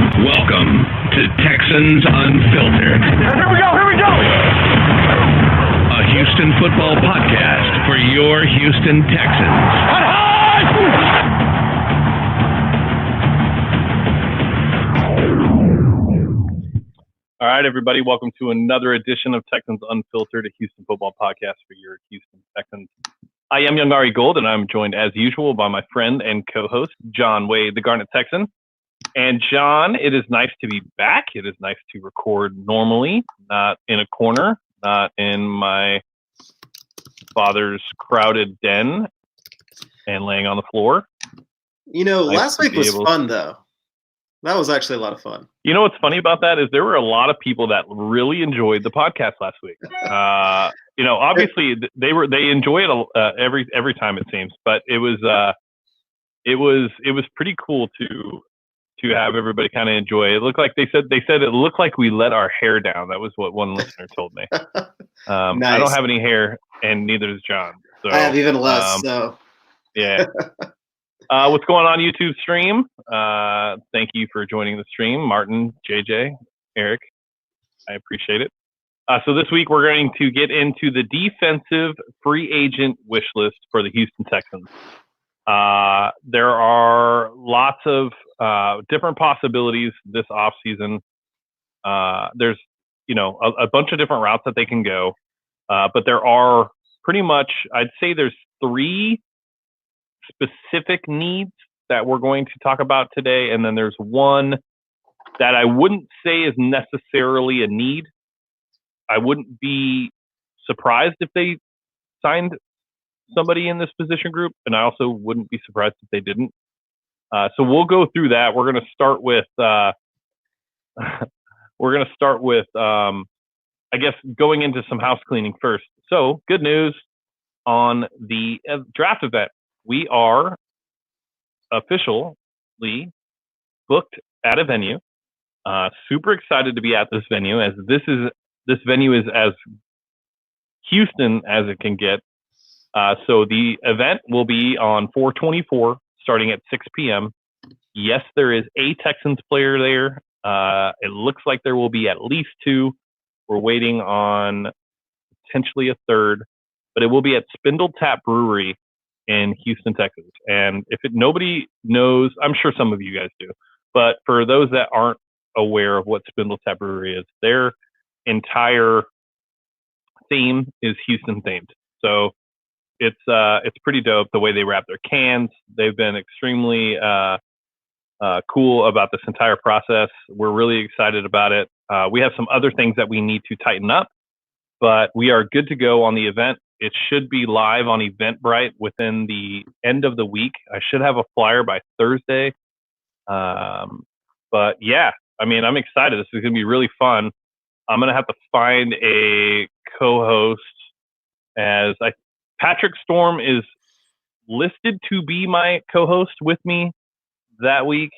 Welcome to Texans Unfiltered. Here we go! A Houston football podcast for your Houston Texans. All right, everybody, welcome to another edition of Texans Unfiltered, a Houston football podcast for your Houston Texans. I am Young Ari Gold, and I'm joined, as usual, by my friend and co-host, John Wade, the Garnet Texan. And John, it is nice to be back. It is nice to record normally, not in a corner, not in my father's crowded den and laying on the floor. You know, last week was fun, though. That was actually a lot of fun. You know what's funny about that is there were a lot of people that really enjoyed the podcast last week. Obviously they enjoy it every time, it seems, but it was pretty cool to have everybody kind of enjoy it. It looked like they said it looked like we let our hair down. That was what one listener told me. Nice. I don't have any hair, and neither does John. So I have even less. So yeah. What's going on YouTube stream? Thank you for joining the stream, Martin, JJ, Eric. I appreciate it. So this week we're going to get into the defensive free agent wish list for the Houston Texans. There are lots of different possibilities this offseason. There's, a bunch of different routes that they can go. But there are pretty much, I'd say there's three specific needs that we're going to talk about today. And then there's one that I wouldn't say is necessarily a need. I wouldn't be surprised if they signed somebody in this position group, and I also wouldn't be surprised if they didn't. So we'll go through that. We're going to start with I guess going into some house cleaning first. So good news on the draft event. We are officially booked at a venue. Super excited to be at this venue, as this venue is as Houston as it can get. So the event will be on 4/24, starting at 6 p.m. Yes, there is a Texans player there. It looks like there will be at least two. We're waiting on potentially a third, but it will be at Spindle Tap Brewery in Houston, Texas. And if nobody knows, I'm sure some of you guys do, but for those that aren't aware of what Spindle Tap Brewery is, their entire theme is Houston themed. So it's pretty dope the way they wrap their cans. They've been extremely cool about this entire process. We're really excited about it. We have some other things that we need to tighten up, but we are good to go on the event. It should be live on Eventbrite within the end of the week. I should have a flyer by Thursday. But yeah, I mean, I'm excited. This is going to be really fun. I'm going to have to find a co-host, as Patrick Storm is listed to be my co-host with me that week.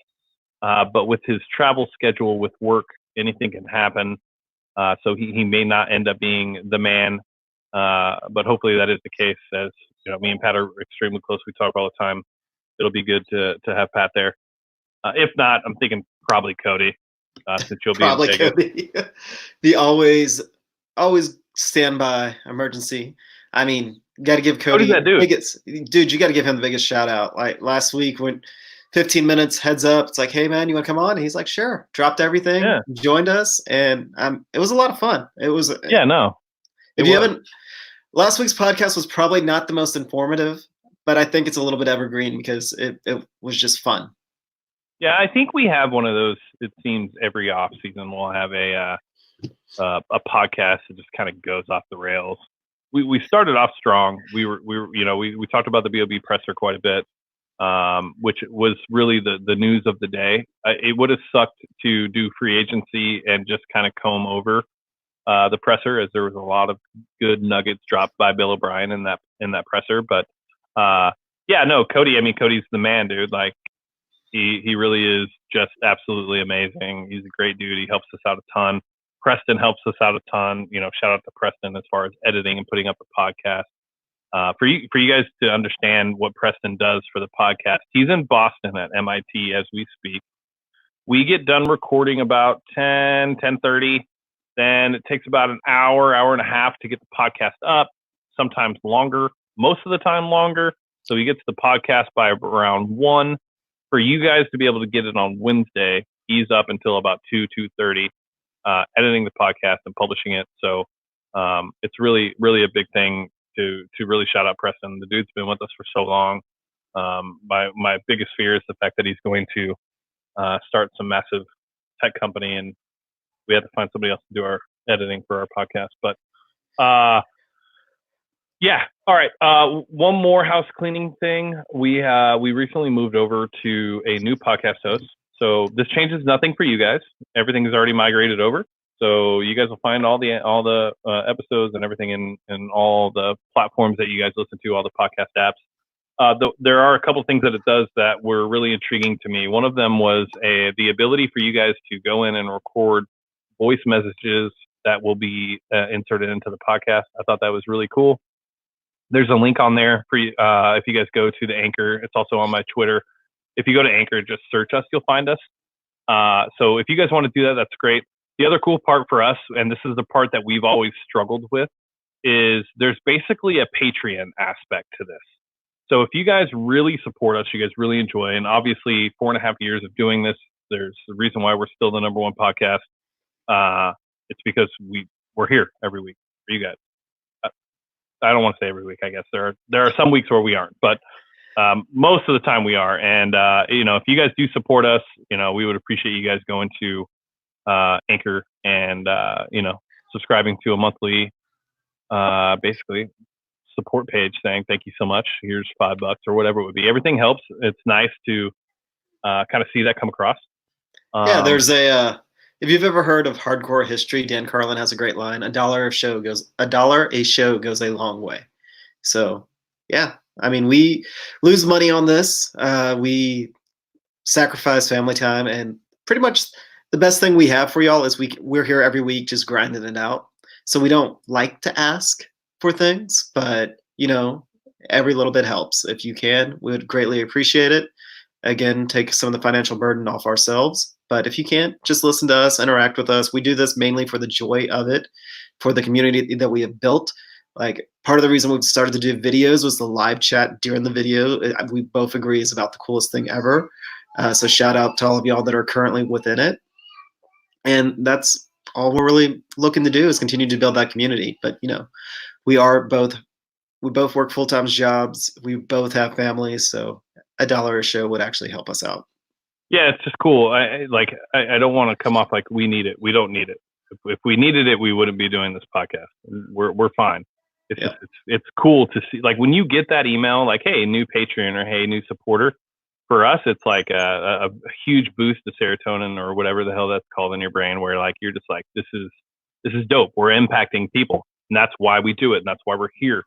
But with his travel schedule with work, anything can happen. So he may not end up being the man. But hopefully that is the case, as me and Pat are extremely close. We talk all the time. It'll be good to have Pat there. If not, I'm thinking probably Cody, since you'll be probably in Cody. The always standby emergency. I mean, got to give Cody that dude? You got to give him the biggest shout out. Like last week when 15 minutes heads up, it's like, hey man, you want to come on? And he's like, sure. Dropped everything, joined us, and it was a lot of fun. It was last week's podcast was probably not the most informative, but I think it's a little bit evergreen because it was just fun. Yeah, I think we have one of those. It seems every off season we'll have a podcast that just kind of goes off the rails. We started off strong. We talked about the BOB presser quite a bit, which was really the news of the day. It would have sucked to do free agency and just kind of comb over the presser, as there was a lot of good nuggets dropped by Bill O'Brien in that presser. But Cody. I mean, Cody's the man, dude. Like he really is just absolutely amazing. He's a great dude. He helps us out a ton. Preston helps us out a ton. Shout out to Preston as far as editing and putting up the podcast. For you guys to understand what Preston does for the podcast, he's in Boston at MIT as we speak. We get done recording about 10:30. Then it takes about an hour and a half to get the podcast up, sometimes longer, most of the time longer. So we get to the podcast by around 1. For you guys to be able to get it on Wednesday, he's up until about 2:30, editing the podcast and publishing it. So it's really, really a big thing to really shout out Preston. The dude's been with us for so long. My biggest fear is the fact that he's going to start some massive tech company, and we had to find somebody else to do our editing for our podcast. But yeah, all right. One more house cleaning thing. We recently moved over to a new podcast host. So this changes nothing for you guys. Everything is already migrated over. So you guys will find all the episodes and everything in all the platforms that you guys listen to, all the podcast apps. There are a couple things that it does that were really intriguing to me. One of them was the ability for you guys to go in and record voice messages that will be inserted into the podcast. I thought that was really cool. There's a link on there for you if you guys go to the Anchor. It's also on my Twitter. If you go to Anchor, just search us, you'll find us. So if you guys want to do that, that's great. The other cool part for us, and this is the part that we've always struggled with, is there's basically a Patreon aspect to this. So if you guys really support us, you guys really enjoy, and obviously 4.5 years of doing this, there's the reason why we're still the #1 podcast. It's because we're here every week for you guys. I don't want to say every week. I guess there are some weeks where we aren't, but most of the time we are. And if you guys do support us, we would appreciate you guys going to Anchor and subscribing to a monthly basically support page saying thank you so much. Here's $5 or whatever it would be. Everything helps. It's nice to kind of see that come across. Yeah, there's if you've ever heard of Hardcore History, Dan Carlin has a great line: $1 a show goes a long way. So yeah, I mean, we lose money on this. We sacrifice family time, and pretty much the best thing we have for y'all is we're here every week just grinding it out. So we don't like to ask for things, but every little bit helps. If you can, we would greatly appreciate it. Again, take some of the financial burden off ourselves. But if you can't, just listen to us, interact with us. We do this mainly for the joy of it, for the community that we have built. Like, part of the reason we've started to do videos was the live chat during the video. We both agree is about the coolest thing ever. So shout out to all of y'all that are currently within it. And that's all we're really looking to do, is continue to build that community. But we both work full-time jobs. We both have families, so $1 a show would actually help us out. Yeah, it's just cool. I don't want to come off like we need it. We don't need it. If we needed it, we wouldn't be doing this podcast. We're fine. It's cool to see, like, when you get that email, like, hey, new Patreon, or hey, new supporter. For us, it's like a huge boost to serotonin, or whatever the hell that's called in your brain, where like you're just like, this is dope. We're impacting people, and that's why we do it, and that's why we're here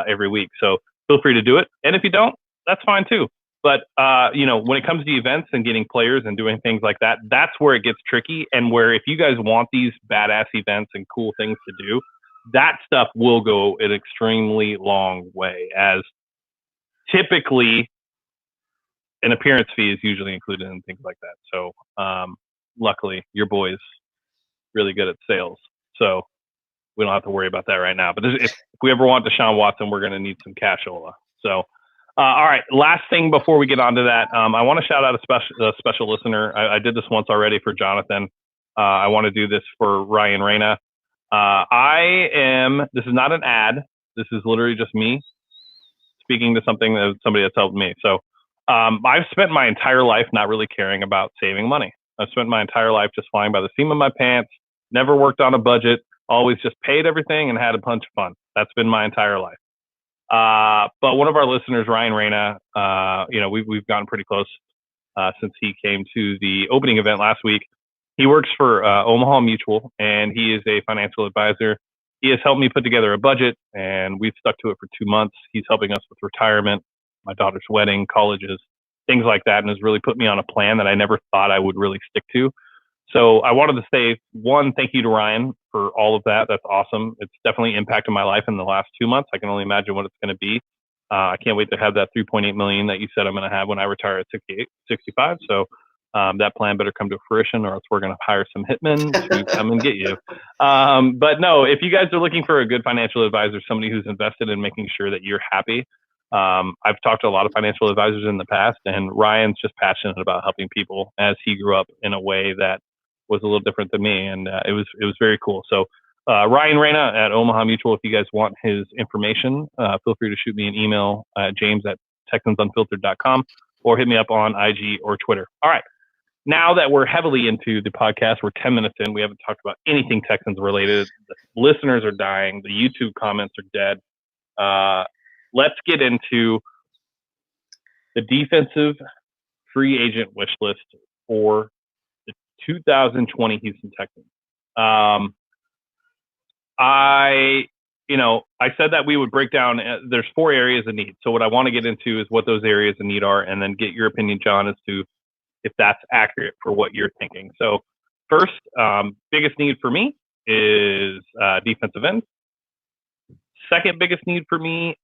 every week. So feel free to do it, and if you don't, that's fine too. But when it comes to events and getting players and doing things like that, that's where it gets tricky. And where, if you guys want these badass events and cool things to do, that stuff will go an extremely long way, as typically an appearance fee is usually included in things like that. So luckily, your boy's really good at sales, so we don't have to worry about that right now. But if we ever want Deshaun Watson, we're going to need some cashola. So all right, last thing before we get on to that, I want to shout out a special listener. I did this once already for Jonathan. I want to do this for Ryan Reyna. This is not an ad. This is literally just me speaking to somebody that's helped me. So I've spent my entire life not really caring about saving money. I've spent my entire life just flying by the seam of my pants, never worked on a budget, always just paid everything and had a bunch of fun. That's been my entire life. But one of our listeners, Ryan Reyna, we've gotten pretty close since he came to the opening event last week. He works for Omaha Mutual, and he is a financial advisor. He has helped me put together a budget, and we've stuck to it for 2 months. He's helping us with retirement, my daughter's wedding, colleges, things like that, and has really put me on a plan that I never thought I would really stick to. So I wanted to say, one, thank you to Ryan for all of that. That's awesome. It's definitely impacted my life in the last 2 months. I can only imagine what it's going to be. I can't wait to have that $3.8 million that you said I'm going to have when I retire at 68, 65. So That plan better come to fruition, or else we're going to hire some hitmen to come and get you. But no, if you guys are looking for a good financial advisor, somebody who's invested in making sure that you're happy, I've talked to a lot of financial advisors in the past, and Ryan's just passionate about helping people as he grew up in a way that was a little different than me, and it was very cool. So Ryan Reyna at Omaha Mutual, if you guys want his information, feel free to shoot me an email at james@texansunfiltered.com or hit me up on IG or Twitter. All right. Now that we're heavily into the podcast, we're 10 minutes in. We haven't talked about anything Texans related. The listeners are dying. The YouTube comments are dead. Let's get into the defensive free agent wish list for the 2020 Houston Texans. I said that we would break down, there's 4 areas of need. So what I want to get into is what those areas of need are, and then get your opinion, John, as to if that's accurate for what you're thinking. So first, biggest need for me is defensive end. Second biggest need for me,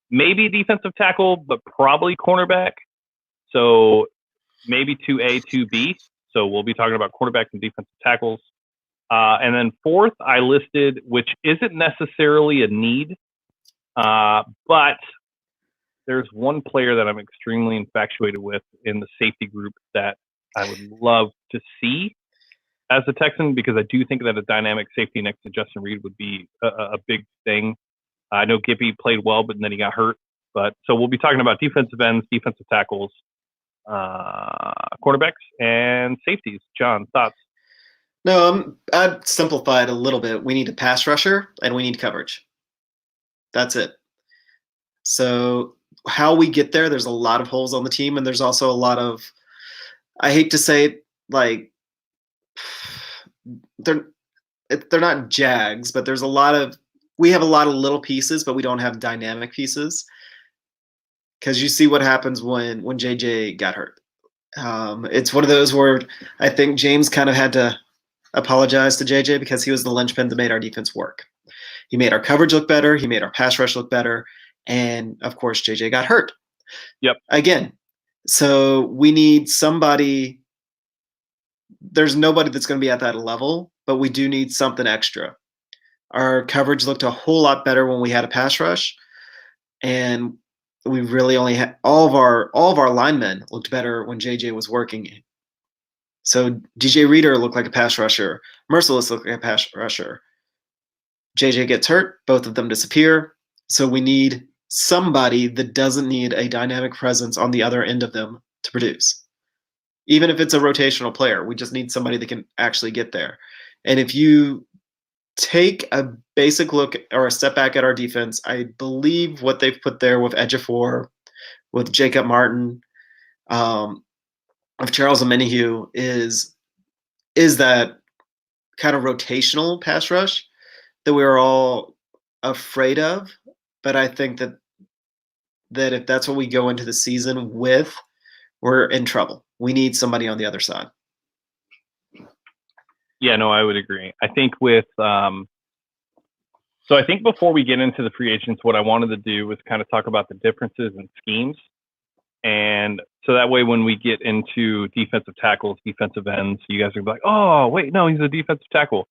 maybe defensive tackle, but probably cornerback. So maybe 2A, 2B. So we'll be talking about cornerbacks and defensive tackles. And then fourth, I listed, which isn't necessarily a need, but there's one player that I'm extremely infatuated with in the safety group that I would love to see as a Texan, because I do think that a dynamic safety next to Justin Reed would be a big thing. I know Gippy played well, but then he got hurt. So we'll be talking about defensive ends, defensive tackles, quarterbacks, and safeties. John, thoughts? No, I'd simplify it a little bit. We need a pass rusher and we need coverage. That's it. So how we get there, there's a lot of holes on the team, and there's also a lot of, I hate to say it, like, they're not Jags, but there's we have a lot of little pieces, but we don't have dynamic pieces. Because you see what happens when JJ got hurt. It's one of those where I think James kind of had to apologize to JJ because he was the linchpin that made our defense work. He made our coverage look better. He made our pass rush look better. And, of course, JJ got hurt. Yep. Again, so we need somebody. There's nobody that's going to be at that level, but we do need something extra. Our coverage looked a whole lot better when we had a pass rush, and we really only had all of our linemen looked better when JJ was working. So DJ Reader looked like a pass rusher. Merciless looked like a pass rusher. JJ gets hurt. Both of them disappear. So we need somebody that doesn't need a dynamic presence on the other end of them to produce. Even if it's a rotational player, we just need somebody that can actually get there. And if you take a basic look or a step back at our defense, I believe what they've put there with Ejiofor, with Jacob Martin, of Charles Omenihu is that kind of rotational pass rush that we were all afraid of. But I think that if that's what we go into the season with, we're in trouble. We need somebody on the other side. Yeah, no, I would agree. I think so I think before we get into the free agents, what I wanted to do was kind of talk about the differences in schemes. And so that way, when we get into defensive tackles, defensive ends, you guys are going to be like, oh, wait, no, he's a defensive tackle.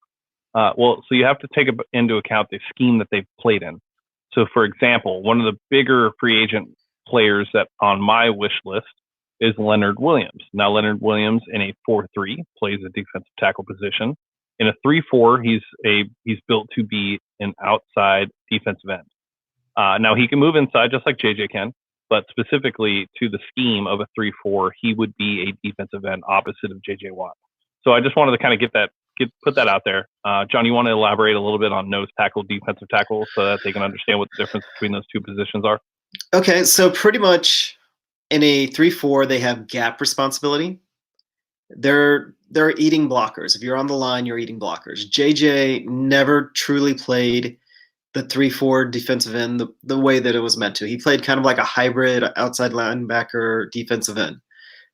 So you have to take into account the scheme that they've played in. So, for example, one of the bigger free agent players that on my wish list is Leonard Williams. Now, Leonard Williams in a 4-3 plays a defensive tackle position. In a 3-4, he's built to be an outside defensive end. Now, he can move inside just like JJ can, but specifically to the scheme of a 3-4, he would be a defensive end opposite of JJ Watt. So I just wanted to kind of put that out there. John, you want to elaborate a little bit on nose tackle, defensive tackle, so that they can understand what the difference between those two positions are? Okay, so pretty much in a 3-4, they have gap responsibility. They're eating blockers. If you're on the line, you're eating blockers. JJ never truly played the 3-4 defensive end the way that it was meant to. He played kind of like a hybrid outside linebacker defensive end.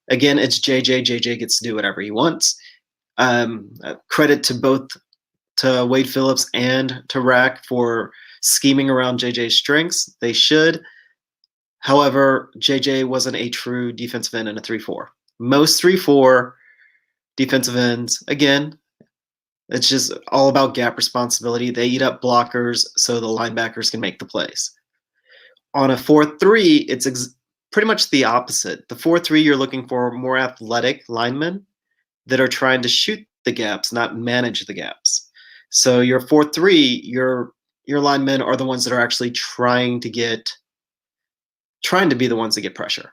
Again, it's JJ. JJ gets to do whatever he wants. Credit to Wade Phillips and to Rack for scheming around JJ's strengths. They should. However, JJ wasn't a true defensive end in a 3-4. Most 3-4 defensive ends, again, it's just all about gap responsibility. They eat up blockers so the linebackers can make the plays. On a 4-3, it's pretty much the opposite. The 4-3, you're looking for more athletic linemen that are trying to shoot the gaps, not manage the gaps. So your 4-3, your linemen are the ones that are actually trying to be the ones that get pressure.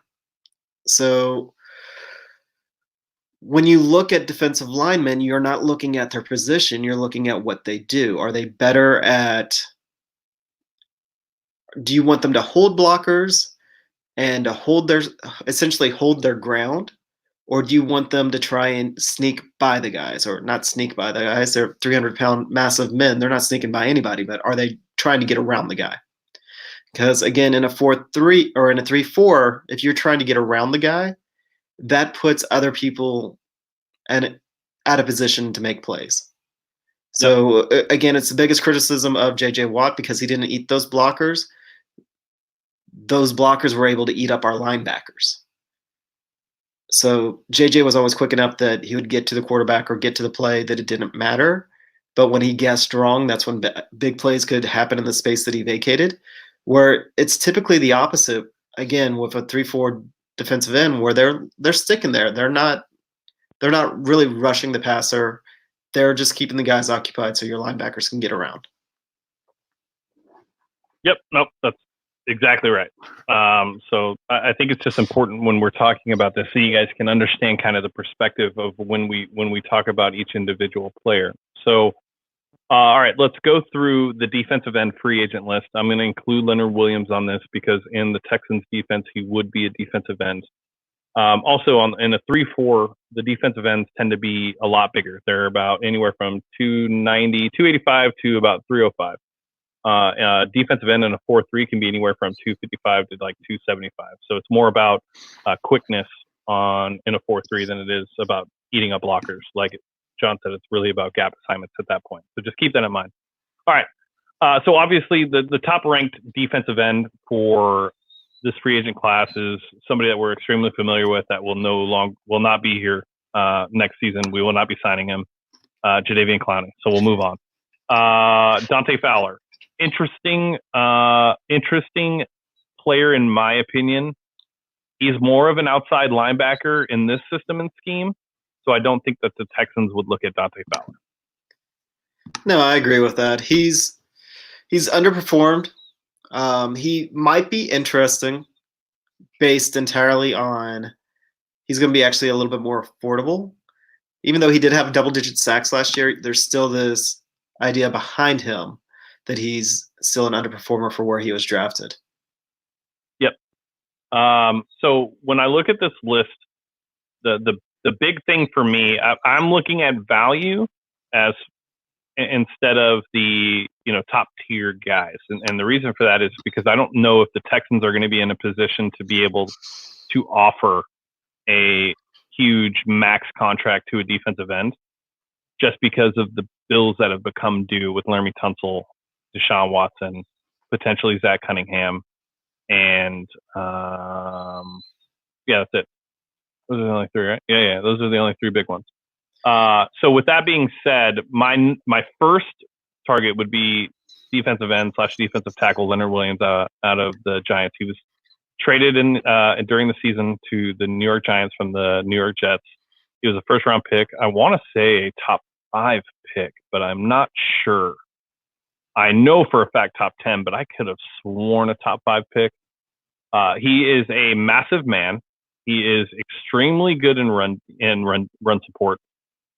So when you look at defensive linemen, you're not looking at their position, you're looking at what they do. Are they better at do you want them to hold blockers and to essentially hold their ground? Or do you want them to try and sneak by the guys, or not sneak by the guys? They're 300-pound massive men. They're not sneaking by anybody, but are they trying to get around the guy? Because again, in a 4-3 or in a 3-4, if you're trying to get around the guy, that puts other people out of position to make plays. So again, it's the biggest criticism of JJ Watt because he didn't eat those blockers. Those blockers were able to eat up our linebackers. So JJ was always quick enough that he would get to the quarterback or get to the play that it didn't matter. But when he guessed wrong, that's when big plays could happen in the space that he vacated, where it's typically the opposite, again, with a 3-4 defensive end where they're sticking there. They're not really rushing the passer. They're just keeping the guys occupied so your linebackers can get around. Yep. Nope. That's exactly right. So I think it's just important when we're talking about this, so you guys can understand kind of the perspective of when we talk about each individual player. So, all right, let's go through the defensive end free agent list. I'm going to include Leonard Williams on this because in the Texans defense, he would be a defensive end. Also, in a 3-4, the defensive ends tend to be a lot bigger. They're about anywhere from 285 to about 305. Defensive end in a 4-3 can be anywhere from 255 to like 275. So it's more about quickness in a 4-3 than it is about eating up blockers. Like John said, it's really about gap assignments at that point. So just keep that in mind. All right. So obviously the top ranked defensive end for this free agent class is somebody that we're extremely familiar with that will not be here next season. We will not be signing him, Jadeveon Clowney. So we'll move on. Dante Fowler. Interesting player in my opinion. He's more of an outside linebacker in this system and scheme, so I don't think that the Texans would look at Dante Fowler. No, I agree with that. He's underperformed. He might be interesting based entirely on he's going to be actually a little bit more affordable. Even though he did have double-digit sacks last year, there's still this idea behind him that he's still an underperformer for where he was drafted. Yep. So when I look at this list, the big thing for me, I'm looking at value as instead of the top tier guys, and the reason for that is because I don't know if the Texans are going to be in a position to be able to offer a huge max contract to a defensive end, just because of the bills that have become due with Laremy Tunsil, Deshaun Watson, potentially Zach Cunningham, and that's it. Those are the only three, right? Yeah, those are the only three big ones. So with that being said, my first target would be defensive end / defensive tackle Leonard Williams out of the Giants. He was traded during the season to the New York Giants from the New York Jets. He was a first-round pick. I want to say a top 5 pick, but I'm not sure. I know for a fact top 10, but I could have sworn a top 5 pick. He is a massive man. He is extremely good in run support.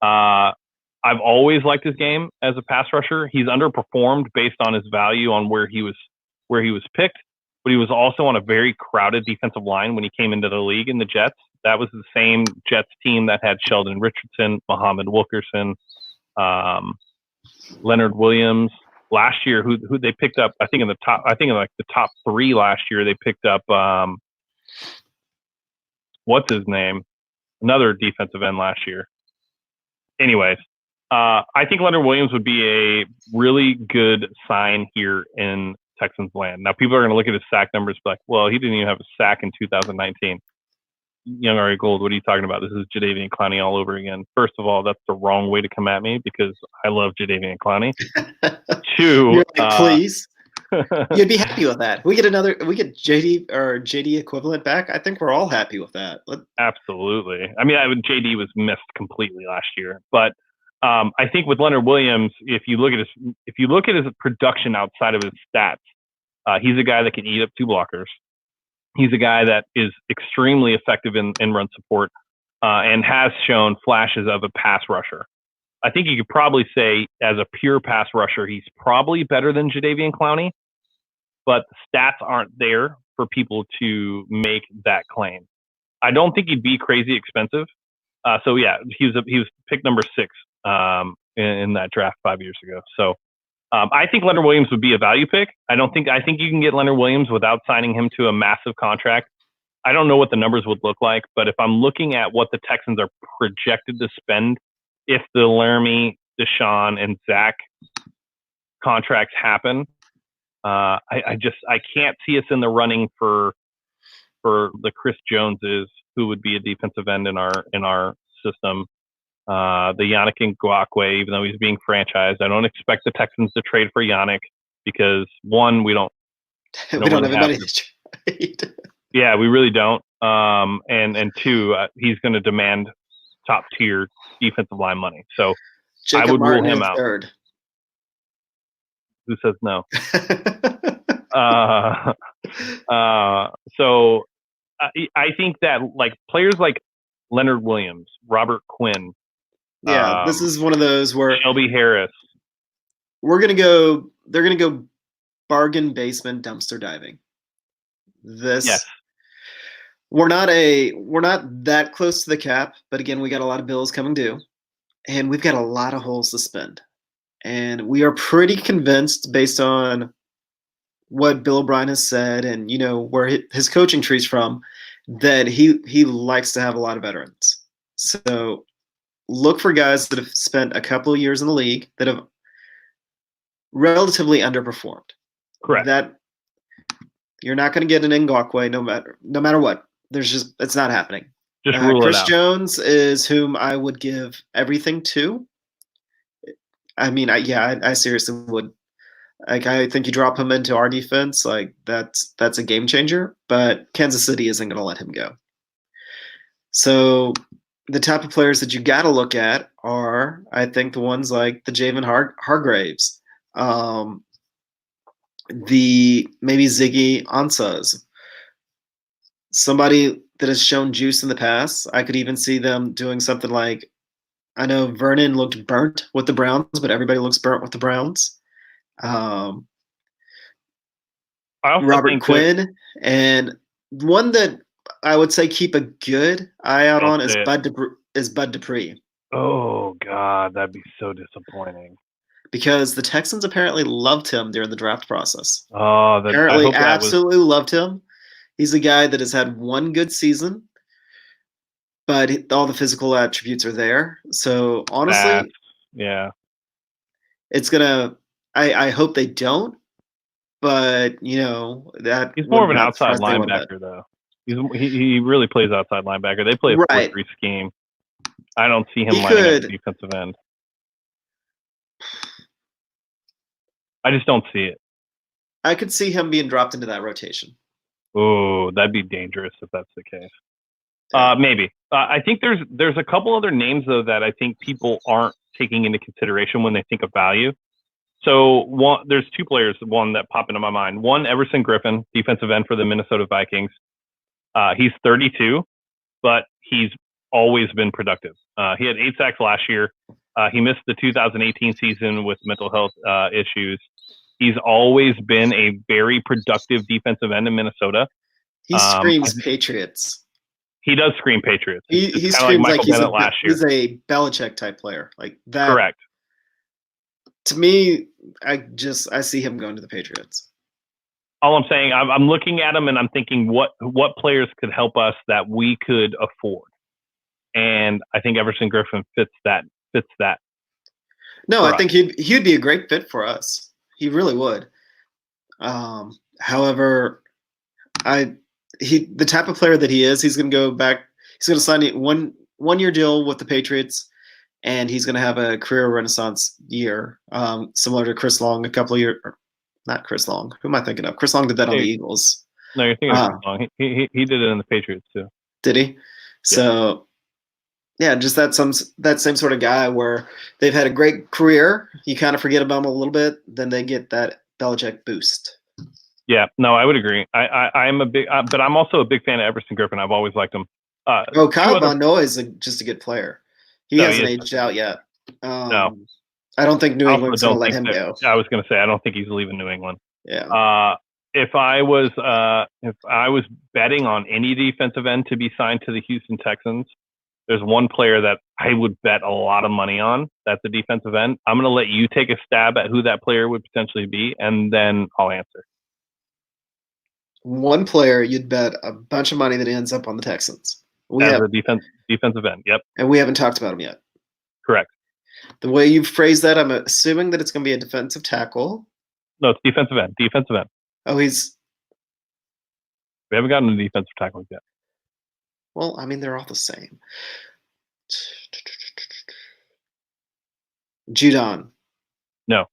I've always liked his game as a pass rusher. He's underperformed based on his value on where he was picked, but he was also on a very crowded defensive line when he came into the league in the Jets. That was the same Jets team that had Sheldon Richardson, Muhammad Wilkerson, Leonard Williams. Last year, who they picked up, I think in the top 3 last year, they picked up what's his name? Another defensive end last year. Anyways, I think Leonard Williams would be a really good sign here in Texans land. Now, people are going to look at his sack numbers and be like, well, he didn't even have a sack in 2019. Young Ari Gold, what are you talking about? This is Jadeveon Clowney all over again. First of all, that's the wrong way to come at me because I love Jadeveon Clowney. Two, please. You'd be happy with that. We get JD equivalent back. I think we're all happy with that. Absolutely. I mean, JD was missed completely last year, but I think with Leonard Williams, if you look at his production outside of his stats, he's a guy that can eat up 2 blockers. He's a guy that is extremely effective in run support and has shown flashes of a pass rusher. I think you could probably say as a pure pass rusher, he's probably better than Jadeveon Clowney, but the stats aren't there for people to make that claim. I don't think he'd be crazy expensive. So yeah, he was pick number 6 in that draft 5 years ago. So I think Leonard Williams would be a value pick. I think you can get Leonard Williams without signing him to a massive contract. I don't know what the numbers would look like, but if I'm looking at what the Texans are projected to spend if the Laramie, Deshaun, and Zach contracts happen, I can't see us in the running for the Chris Joneses, who would be a defensive end in our system. The Yannick Ngakoue, even though he's being franchised, I don't expect the Texans to trade for Yannick because one, we don't have anybody to trade. Yeah, we really don't. And two, he's going to demand top tier defensive line money. So Jacob I would Martin rule him out. Third. Who says no? So I think that like players like Leonard Williams, Robert Quinn. Yeah, this is one of those where Shelby Harris. They're gonna go bargain basement dumpster diving. Yes. We're not that close to the cap, but again, we got a lot of bills coming due, and we've got a lot of holes to spend. And we are pretty convinced, based on what Bill O'Brien has said, and where his coaching tree's from, that he likes to have a lot of veterans. So look for guys that have spent a couple of years in the league that have relatively underperformed. Correct. That you're not going to get an Ngakoue no matter what. It's not happening. Just rule Chris it out. Jones is whom I would give everything to. I mean, I seriously would. Like, I think you drop him into our defense, like that's a game changer. But Kansas City isn't going to let him go. So the type of players that you got to look at are, I think, the ones like the Javon Hargraves, the maybe Ziggy Ansahs, somebody that has shown juice in the past. I could even see them doing something like, I know Vernon looked burnt with the Browns, but everybody looks burnt with the Browns. Robert Quinn, and one that I would say keep a good eye out on is Bud Dupree. Oh God, that'd be so disappointing. Because the Texans apparently loved him during the draft process. Oh, apparently absolutely loved him. He's a guy that has had one good season, but all the physical attributes are there. So honestly, yeah, it's gonna. I hope they don't, but that he's more of an outside linebacker though. He really plays outside linebacker. They play a 4-3 scheme. I don't see him lining up defensive end. I just don't see it. I could see him being dropped into that rotation. Oh, that'd be dangerous if that's the case. Maybe. I think there's a couple other names though that I think people aren't taking into consideration when they think of value. So there's 2 players, one that pop into my mind. One, Everson Griffin, defensive end for the Minnesota Vikings. He's 32, but he's always been productive. He had 8 sacks last year. He missed the 2018 season with mental health issues. He's always been a very productive defensive end in Minnesota. He screams Patriots. He does scream Patriots. He screams like he's a Belichick type player, like that. Correct. To me, I see him going to the Patriots. All I'm saying, I'm looking at him and I'm thinking what players could help us that we could afford, and I think Everson Griffin fits that. No, I think he'd be a great fit for us. He really would. However, the type of player that he is, he's going to go back. He's going to sign a 1 year deal with the Patriots, and he's going to have a career renaissance year, similar to Chris Long a couple of years. Not Chris Long. Who am I thinking of? Chris Long did that on the Eagles. No, you're thinking of Chris Long. He did it in the Patriots too. Did he? So, yeah, just that same sort of guy where they've had a great career. You kind of forget about them a little bit, then they get that Belichick boost. Yeah, no, I would agree. I'm a big, but I'm also a big fan of Everson Griffin. I've always liked him. Kyle Von Noy is just a good player. He hasn't aged out yet. No. I don't think New England's going to let him go. I was going to say I don't think he's leaving New England. Yeah. If I was betting on any defensive end to be signed to the Houston Texans, there's one player that I would bet a lot of money on. That's a defensive end. I'm going to let you take a stab at who that player would potentially be, and then I'll answer. One player you'd bet a bunch of money that ends up on the Texans. As a defensive end. Yep. And we haven't talked about him yet. Correct. The way you phrase that, I'm assuming that it's going to be a defensive tackle. No, it's defensive end. Defensive end. Oh, we haven't gotten to defensive tackles yet. Well, I mean, they're all the same. Judon. No.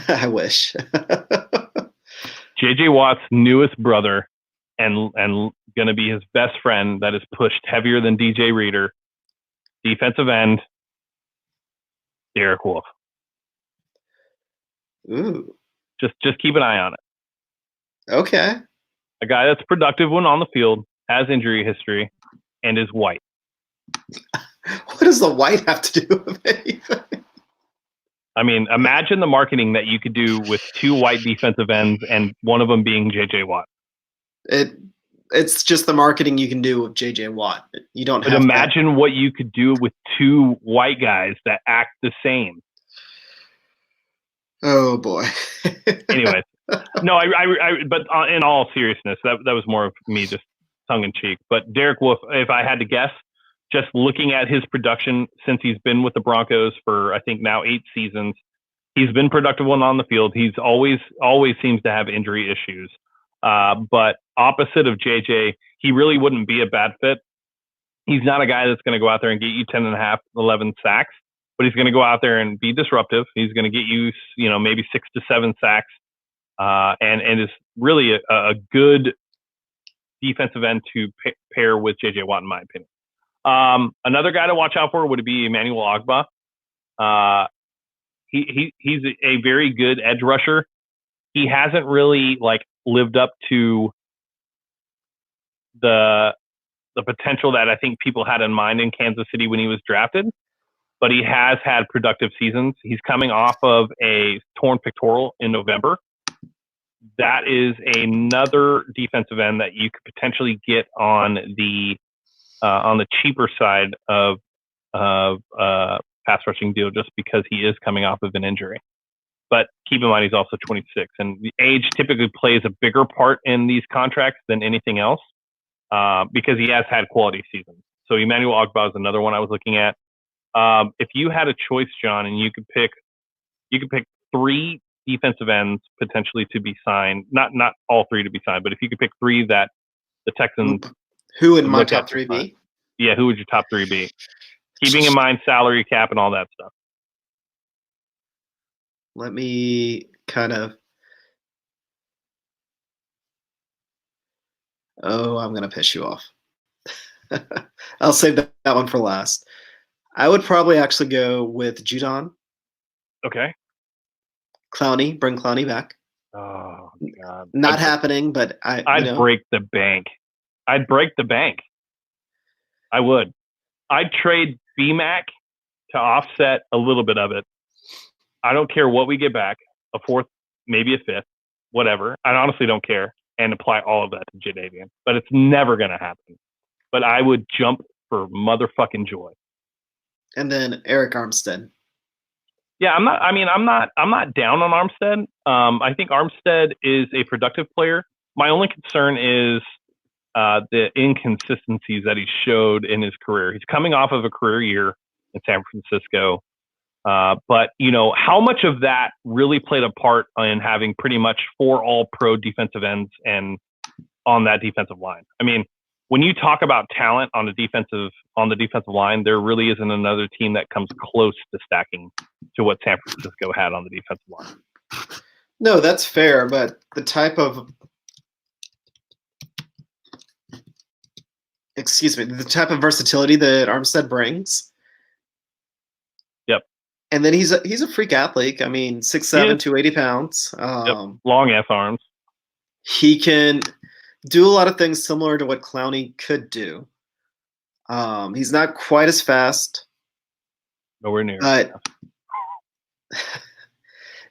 I wish. J.J. Watt's newest brother and going to be his best friend that is pushed heavier than DJ Reader. Defensive end. Derek Wolfe. Ooh. Just keep an eye on it. Okay. A guy that's productive when on the field, has injury history, and is white. What does the white have to do with anything? I mean, imagine the marketing that you could do with two white defensive ends and one of them being J.J. Watt. It's just the marketing you can do with J.J. Watt. You don't have to imagine what you could do with two white guys that act the same. Oh boy. Anyways, no, but in all seriousness, that was more of me just tongue in cheek. But Derek Wolfe, if I had to guess, just looking at his production since he's been with the Broncos for, I think now 8 seasons, he's been productive when on the field. He's always seems to have injury issues. But opposite of JJ, he really wouldn't be a bad fit. He's not a guy that's going to go out there and get you 10.5, 11 sacks, but he's going to go out there and be disruptive. He's going to get you, maybe 6 to 7 sacks, and is really a good defensive end to pair with JJ Watt, in my opinion. Another guy to watch out for would be Emmanuel Ogbah. He's a very good edge rusher. He hasn't really lived up to the potential that I think people had in mind in Kansas City when he was drafted, but he has had productive seasons. He's coming off of a torn pectoral in November. That is another defensive end that you could potentially get on the cheaper side of pass rushing deal, just because he is coming off of an injury. But keep in mind, he's also 26, and the age typically plays a bigger part in these contracts than anything else, because he has had quality seasons. So Emmanuel Ogbah is another one I was looking at. If you had a choice, John, and you could pick 3 defensive ends potentially to be signed, not all 3 to be signed, but if you could pick 3 that the Texans. Who in my top 3 be? Yeah, who would your top 3 be? Keeping in mind salary cap and all that stuff. Let me kind of. Oh, I'm going to piss you off. I'll save that one for last. I would probably actually go with Judon. Okay. Clowney, bring Clowney back. Oh, God. Not happening, but I'd break the bank. I'd break the bank. I would. I'd trade BMAC to offset a little bit of it. I don't care what we get back, a 4th, maybe a 5th, whatever. I honestly don't care, and apply all of that to Jadeveon. But it's never going to happen. But I would jump for motherfucking joy. And then Eric Armstead. Yeah, I'm not down on Armstead. I think Armstead is a productive player. My only concern is the inconsistencies that he showed in his career. He's coming off of a career year in San Francisco. But, how much of that really played a part in having pretty much 4 all-pro defensive ends and on that defensive line? I mean, when you talk about talent on the defensive line, there really isn't another team that comes close to stacking to what San Francisco had on the defensive line. No, that's fair, but the type of versatility that Armstead brings. Yep. And then he's a freak athlete. I mean, 6'7", 280 pounds. Long ass arms. He can do a lot of things similar to what Clowney could do. He's not quite as fast. Nowhere near.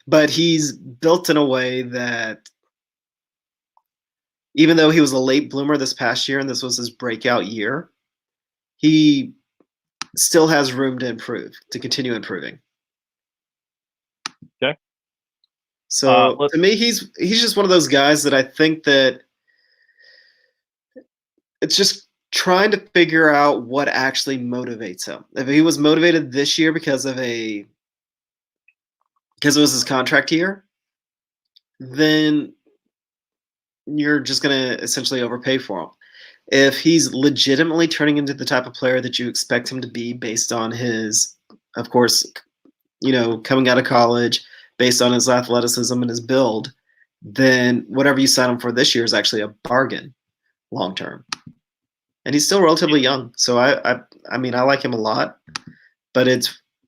But he's built in a way that, even though he was a late bloomer this past year and this was his breakout year, he still has room to improve, to continue improving. Okay. So to me, he's just one of those guys that I think that it's just trying to figure out what actually motivates him. If he was motivated this year because it was his contract year, then you're just going to essentially overpay for him. If he's legitimately turning into the type of player that you expect him to be based on his, of course, coming out of college, based on his athleticism and his build, then whatever you sign him for this year is actually a bargain long term. And he's still relatively young. So I mean, I like him a lot, but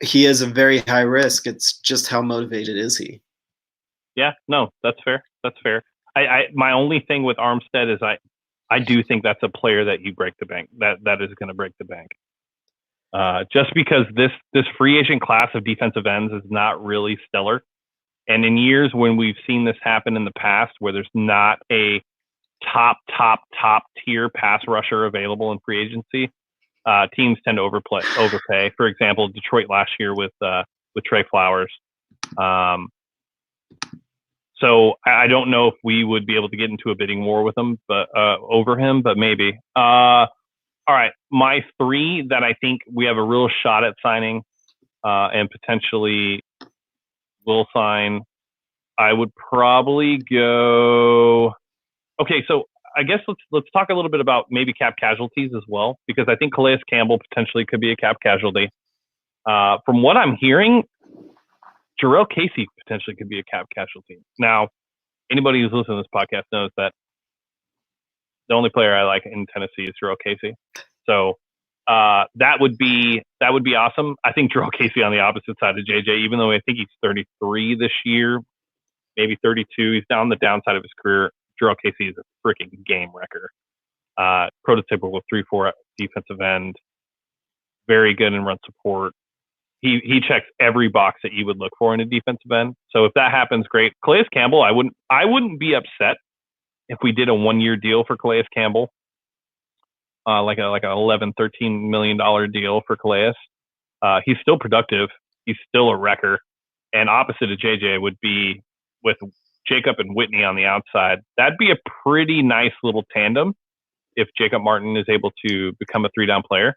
he is a very high risk. It's just how motivated is he? Yeah, no, that's fair. That's fair. My only thing with Armstead is I do think that's a player that you break the bank. That is going to break the bank. Just because this free agent class of defensive ends is not really stellar. And in years when we've seen this happen in the past, where there's not a top tier pass rusher available in free agency, teams tend to overpay. For example, Detroit last year with Trey Flowers. So I don't know if we would be able to get into a bidding war with him, but over him, but maybe. All right, my 3 that I think we have a real shot at signing, and potentially will sign. I would probably go. Okay, so I guess let's talk a little bit about maybe cap casualties as well, because I think Calais Campbell potentially could be a cap casualty. From what I'm hearing, Jarrell Casey potentially could be a cap casualty. Now, anybody who's listening to this podcast knows that the only player I like in Tennessee is Jarrell Casey. So that would be awesome. I think Jarrell Casey on the opposite side of JJ, even though I think he's 33 this year, maybe 32, he's down the downside of his career. Jarrell Casey is a freaking game wrecker. Prototypical 3-4 defensive end, very good in run support. He checks every box that you would look for in a defensive end. So if that happens, great. Calais Campbell, I wouldn't be upset if we did a 1-year deal for Calais Campbell, like an $11-13 million deal for Calais. He's still productive. He's still a wrecker. And opposite of JJ would be with Jacob and Whitney on the outside. That'd be a pretty nice little tandem if Jacob Martin is able to become a 3-down player.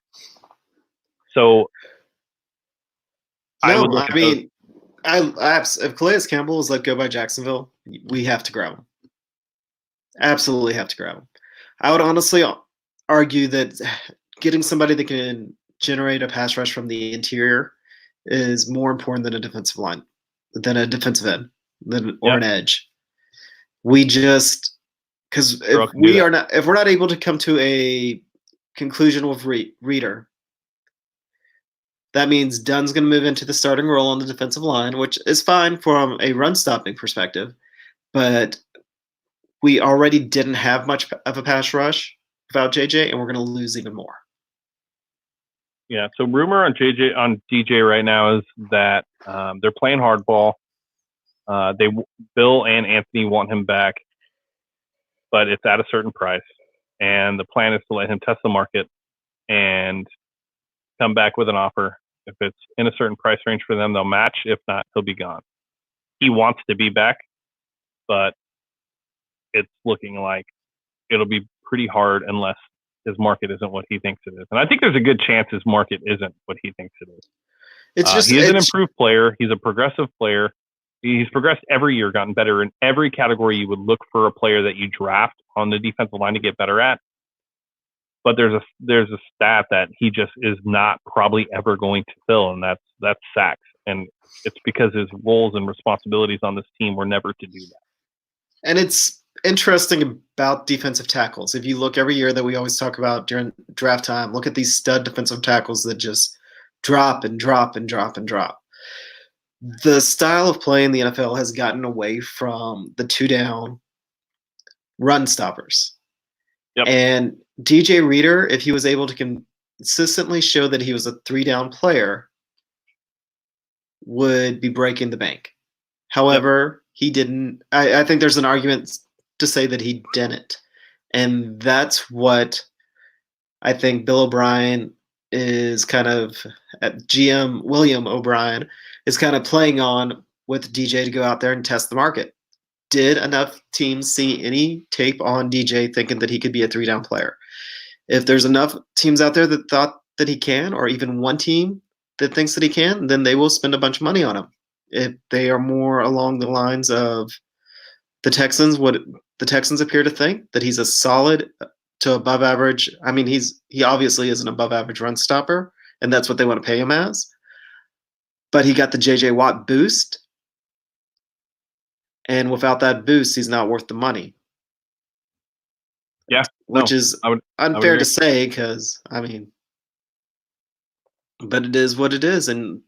So if Calais Campbell is let go by Jacksonville, we have to grab him. Absolutely have to grab him. I would honestly argue that getting somebody that can generate a pass rush from the interior is more important than a defensive end, or an edge. We just, because if we're not able to come to a conclusion with Reeder, that means Dunn's going to move into the starting role on the defensive line, which is fine from a run-stopping perspective. But we already didn't have much of a pass rush without JJ, and we're going to lose even more. Yeah, so rumor on DJ right now is that they're playing hardball. Bill and Anthony want him back, but it's at a certain price. And the plan is to let him test the market and come back with an offer. If it's in a certain price range for them, they'll match. If not, he'll be gone. He wants to be back, but it's looking like it'll be pretty hard unless his market isn't what he thinks it is. And I think there's a good chance his market isn't what he thinks it is. It's just he is an improved player. He's a progressive player. He's progressed every year, gotten better in every category you would look for a player that you draft on the defensive line to get better at. But there's a stat that he just is not probably ever going to fill, and that's sacks. And it's because his roles and responsibilities on this team were never to do that. And it's interesting about defensive tackles. If you look every year that we always talk about during draft time, look at these stud defensive tackles that just drop and drop and drop and drop. The style of play in the NFL has gotten away from the 2-down run stoppers. Yep. And DJ Reader, if he was able to consistently show that he was a 3-down player, would be breaking the bank. However, he didn't. I think there's an argument to say that he didn't. And that's what I think Bill O'Brien is kind of, GM William O'Brien is kind of playing on with DJ to go out there and test the market. Did enough teams see any tape on DJ thinking that he could be a 3-down player? If there's enough teams out there that thought that he can, or even one team that thinks that he can, then they will spend a bunch of money on him. If they are more along the lines of the Texans, what the Texans appear to think, that he's a solid to above average. I mean, he obviously is an above average run stopper, and that's what they want to pay him as. But he got the J.J. Watt boost, and without that boost, he's not worth the money. Yeah, which is unfair to say, because I mean, but it is what it is, and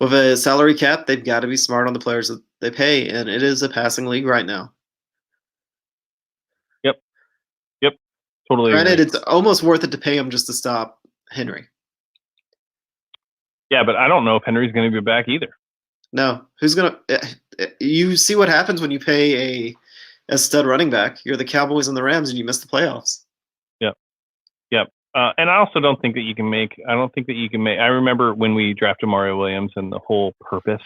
with a salary cap, they've got to be smart on the players that they pay, and it is a passing league right now. Yep, totally. Granted, it's almost worth it to pay him just to stop Henry. Yeah, but I don't know if Henry's going to be back either. No, who's gonna? You see what happens when you pay a stud running back. You're the Cowboys and the Rams, and you miss the playoffs. Yep. And I also don't think that you can make. I don't think that you can make. I remember when we drafted Mario Williams, and the whole purpose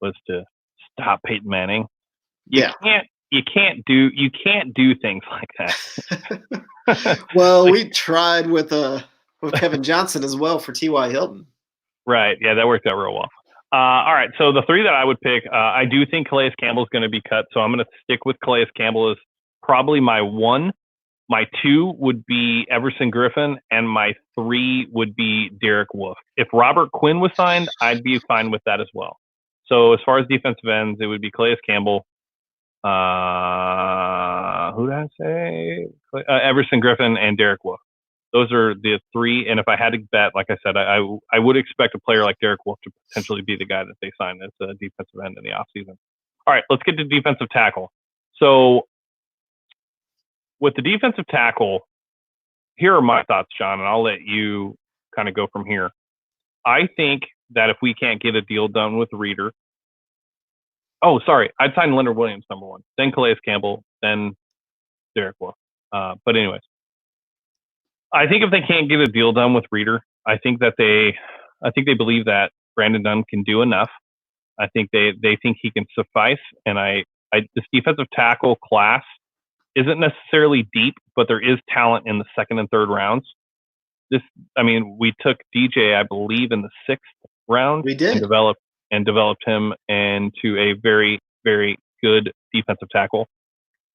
was to stop Peyton Manning. You can't do things like that. Well, we tried with Kevin Johnson as well for T.Y. Hilton. Right. Yeah, that worked out real well. All right. So the 3 that I would pick, I do think Calais Campbell is going to be cut. So I'm going to stick with Calais Campbell as probably my 1. My 2 would be Everson Griffin, and my 3 would be Derek Wolfe. If Robert Quinn was signed, I'd be fine with that as well. So as far as defensive ends, it would be Calais Campbell. Who did I say? Everson Griffin and Derek Wolfe. Those are the 3. And if I had to bet, like I said, I would expect a player like Derek Wolfe to potentially be the guy that they sign as a defensive end in the offseason. All right, let's get to defensive tackle. So with the defensive tackle, here are my thoughts, John, and I'll let you kind of go from here. I think that if we can't get a deal done with Reader, I'd sign Leonard Williams number 1, then Calais Campbell, then Derek Wolfe. But anyways, I think if they can't get a deal done with Reader, I think they believe that Brandon Dunn can do enough. I think they think he can suffice. And this defensive tackle class isn't necessarily deep, but there is talent in the 2nd and 3rd rounds. We took DJ, I believe, in the 6th round. We did. And developed him into a very, very good defensive tackle.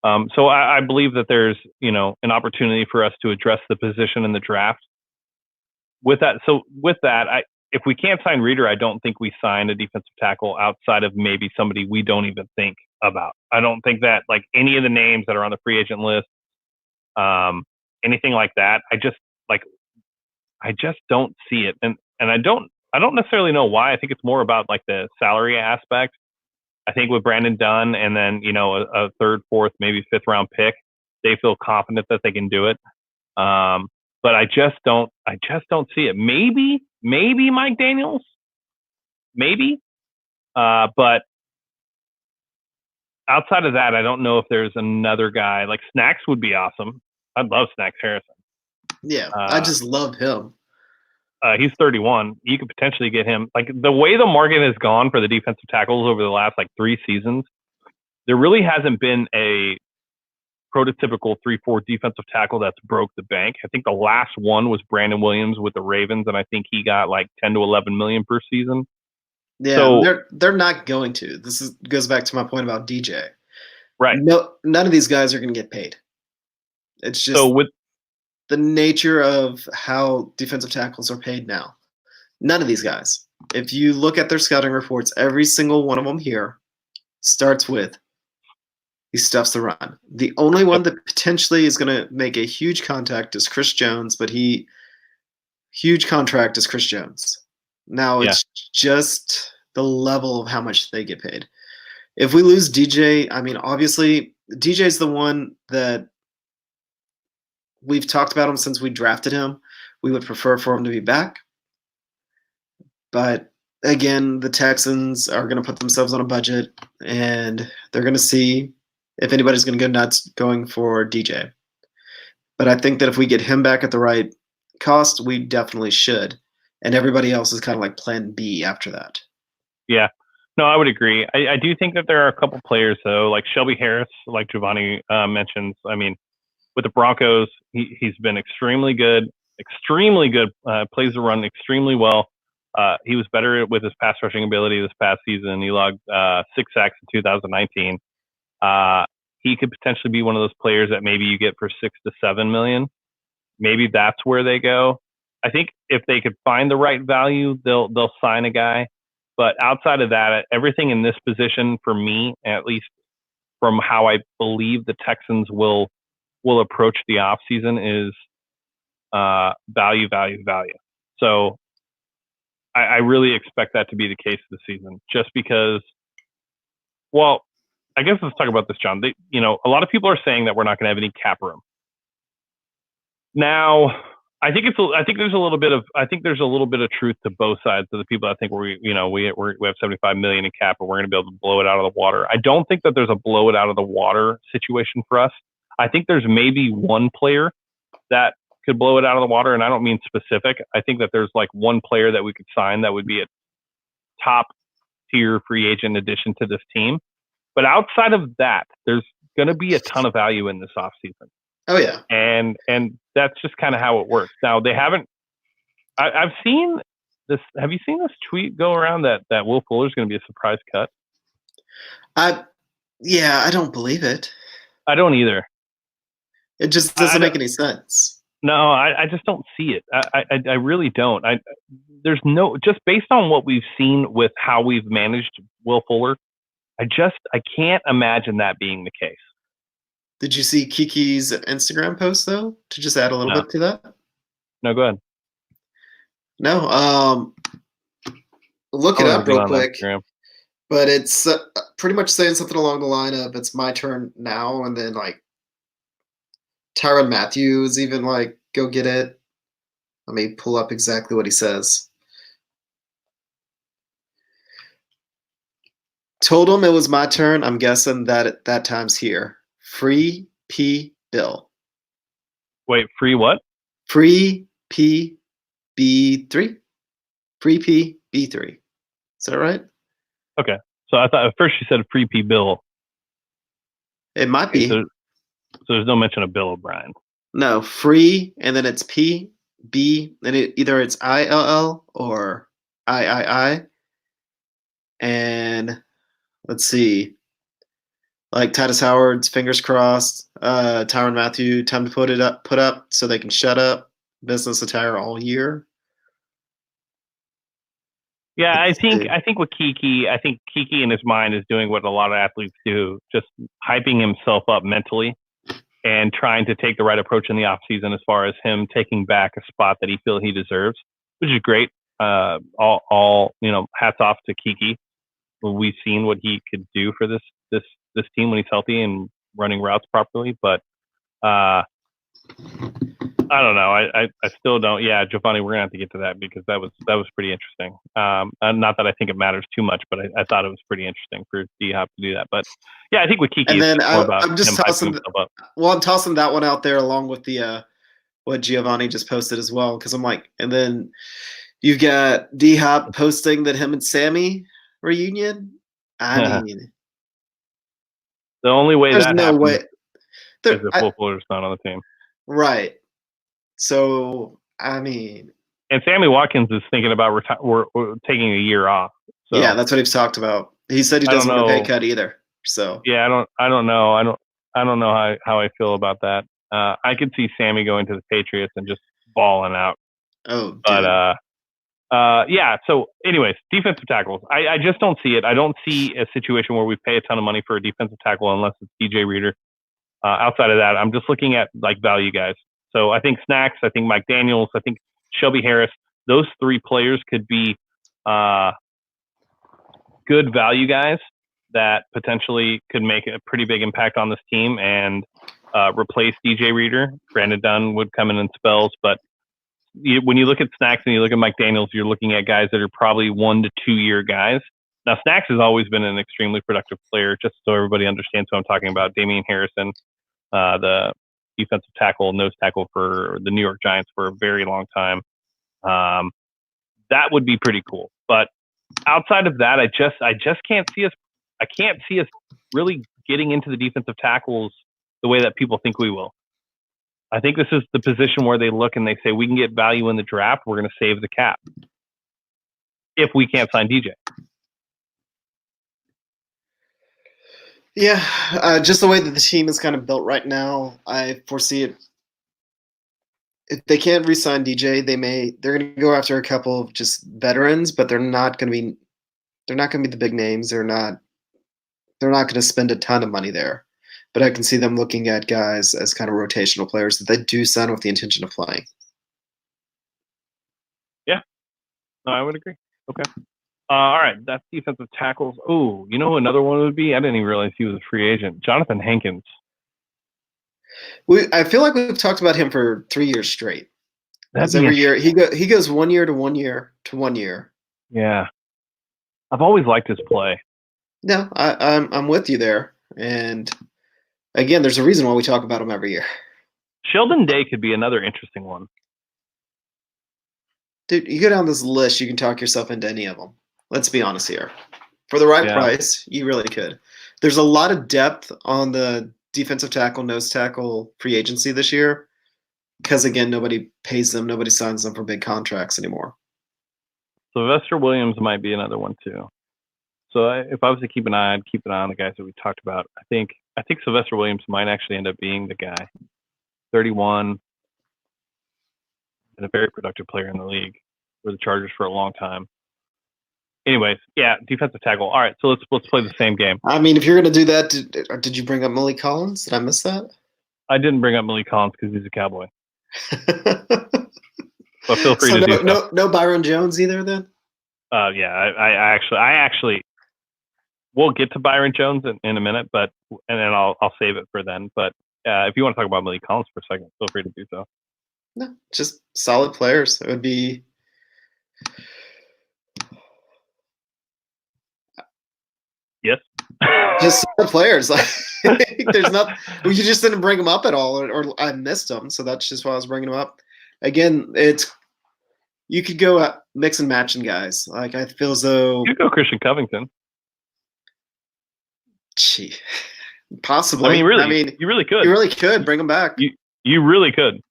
So I believe that there's, an opportunity for us to address the position in the draft. With that, if we can't sign Reader, I don't think we sign a defensive tackle outside of maybe somebody we don't even think about. I don't think that like any of the names that are on the free agent list, anything like that. I just don't see it, and I don't necessarily know why. I think it's more about like the salary aspect. I think with Brandon Dunn and then, a 3rd, 4th, maybe 5th round pick, they feel confident that they can do it. But I just don't see it. Maybe Mike Daniels, maybe. But outside of that, I don't know if there's another guy. Like Snacks would be awesome. I'd love Snacks Harrison. Yeah, I just love him. He's 31. You could potentially get him. Like the way the market has gone for the defensive tackles over the last 3 seasons, there really hasn't been a prototypical 3-4 defensive tackle that's broke the bank. I think the last one was Brandon Williams with the Ravens, and I think he got like 10 to 11 million per season. Yeah, So, they're not going to. Goes back to my point about DJ. right. No, none of these guys are going to get paid. It's just So with the nature of how defensive tackles are paid now. None of these guys. If you look at their scouting reports, every single one of them here starts with he stuffs the run. The only one that potentially is going to make a huge contact is Chris Jones, but huge contract is Chris Jones. Now it's just the level of how much they get paid. If we lose DJ, I mean, obviously DJ's the one that we've talked about him since we drafted him. We would prefer for him to be back. But again, the Texans are going to put themselves on a budget, and they're going to see if anybody's going to go nuts going for DJ. But I think that if we get him back at the right cost, we definitely should. And everybody else is kind of like plan B after that. Yeah. No, I would agree. I do think that there are a couple players, though, like Shelby Harris, like Giovanni mentions. I mean, with the Broncos, he's been extremely good, plays the run extremely well. He was better with his pass rushing ability this past season. He logged 6 sacks in 2019. He could potentially be one of those players that maybe you get for 6 to 7 million. Maybe that's where they go. I think if they could find the right value, they'll sign a guy. But outside of that, everything in this position for me, at least from how I believe the Texans will approach the offseason, is value. So I really expect that to be the case this season, just because. Well, I guess let's talk about this, John. A lot of people are saying that we're not going to have any cap room. Now, I think there's a little bit of truth to both sides of the people that think we have 75 million in cap and we're going to be able to blow it out of the water. I don't think that there's a blow it out of the water situation for us. I think there's maybe one player that could blow it out of the water, and I don't mean specific. I think that there's like one player that we could sign that would be a top tier free agent addition to this team. But outside of that, there's going to be a ton of value in this offseason. Oh yeah, and that's just kind of how it works. Now they haven't. I've seen this. Have you seen this tweet go around that Will Fuller is going to be a surprise cut? I don't believe it. I don't either. It just doesn't make any sense. No, I just don't see it. I really don't. There's no, just based on what we've seen with how we've managed Will Fuller, I can't imagine that being the case. Did you see Kiki's Instagram post though? To just add a little bit to that? No, go ahead. No, look it up real quick. Instagram. But it's pretty much saying something along the line of "It's my turn now," and then like Tyrann Mathieu is even like, "Go get it." Let me pull up exactly what he says. Told him it was my turn. I'm guessing that time's here. Free P Bill. Wait, free what? Free PB3. Free PB3. Is that right? Okay. So I thought at first you said free P Bill. It might be. So there's no mention of Bill O'Brien. No, free, and then it's P, B, and either it's ILL or III. And let's see. Like Titus Howard's fingers crossed. Tyrann Mathieu, time to put up so they can shut up. Business attire all year. Yeah, I think with Kiki, Kiki in his mind is doing what a lot of athletes do, just hyping himself up mentally and trying to take the right approach in the offseason as far as him taking back a spot that he feels he deserves, which is great. All hats off to Kiki. We've seen what he could do for this team when he's healthy and running routes properly, but I don't know. I still don't. Yeah, Giovanni, we're gonna have to get to that because that was pretty interesting. Not that I think it matters too much, but I thought it was pretty interesting for D-Hop to do that. But yeah, I think with Kiki, and then I'm just tossing. I'm tossing that one out there along with the what Giovanni just posted as well, because I'm like, and then you've got D-Hop posting that him and Sammy reunion. I mean, the only way there's that no happens, way. as if Will Fuller's not on the team. Right. So, I mean, and Sammy Watkins is thinking about we're taking a year off. So yeah, that's what he's talked about. He said he doesn't want a pay cut either. So yeah, I don't know. I don't know how I feel about that. I could see Sammy going to the Patriots and just balling out. Oh, dude. But yeah. So, anyways, defensive tackles. I just don't see it. I don't see a situation where we pay a ton of money for a defensive tackle unless it's DJ Reader. Outside of that, I'm just looking at like value guys. So I think Snacks, I think Mike Daniels, I think Shelby Harris. Those three players could be good value guys that potentially could make a pretty big impact on this team and replace DJ Reader. Brandon Dunn would come in spells, but when you look at Snacks and you look at Mike Daniels, you're looking at guys that are probably 1 to 2 year guys. Now, Snacks has always been an extremely productive player, just so everybody understands what I'm talking about. Damian Harrison, the defensive tackle, nose tackle for the New York Giants for a very long time. That would be pretty cool. But outside of that, I just can't see us. I can't see us really getting into the defensive tackles the way that people think we will. I think this is the position where they look and they say, we can get value in the draft. We're going to save the cap if we can't sign DJ. Yeah, just the way that the team is kind of built right now, I foresee it. If they can't re-sign DJ, they're going to go after a couple of just veterans, but they're not going to be the big names. They're not going to spend a ton of money there. But I can see them looking at guys as kind of rotational players that they do sign with the intention of playing. Yeah, no, I would agree. Okay. All right, that's defensive tackles. Oh, you know who another one would be? I didn't even realize he was a free agent. Jonathan Hankins. I feel like we've talked about him for 3 years straight. That's every year he goes 1 year to 1 year to 1 year. Yeah, I've always liked his play. No, I'm with you there. And again, there's a reason why we talk about him every year. Sheldon Day could be another interesting one. Dude, you go down this list, you can talk yourself into any of them. Let's be honest here. For the right price, you really could. There's a lot of depth on the defensive tackle, nose tackle free agency this year because, again, nobody pays them. Nobody signs them for big contracts anymore. Sylvester Williams might be another one too. So if I was to keep an eye, I'd keep an eye on the guys that we talked about. I think Sylvester Williams might actually end up being the guy. 31 and a very productive player in the league for the Chargers for a long time. Anyways, yeah, defensive tackle. All right, so let's play the same game. I mean, if you're going to do that, did you bring up Malik Collins? Did I miss that? I didn't bring up Malik Collins because he's a Cowboy. But feel free to do so. No Byron Jones either, then? Yeah, I actually, we'll get to Byron Jones in a minute, and then I'll save it for then. But if you want to talk about Malik Collins for a second, feel free to do so. No, just solid players. It would be. Yes. Just solid players. Like, there's not. You just didn't bring them up at all, or I missed them, so that's just why I was bringing them up. Again, you could go mix and matching guys. Like I feel as though you could go Christian Covington. Gee, possibly. I mean, you really could. You really could bring them back. You really could.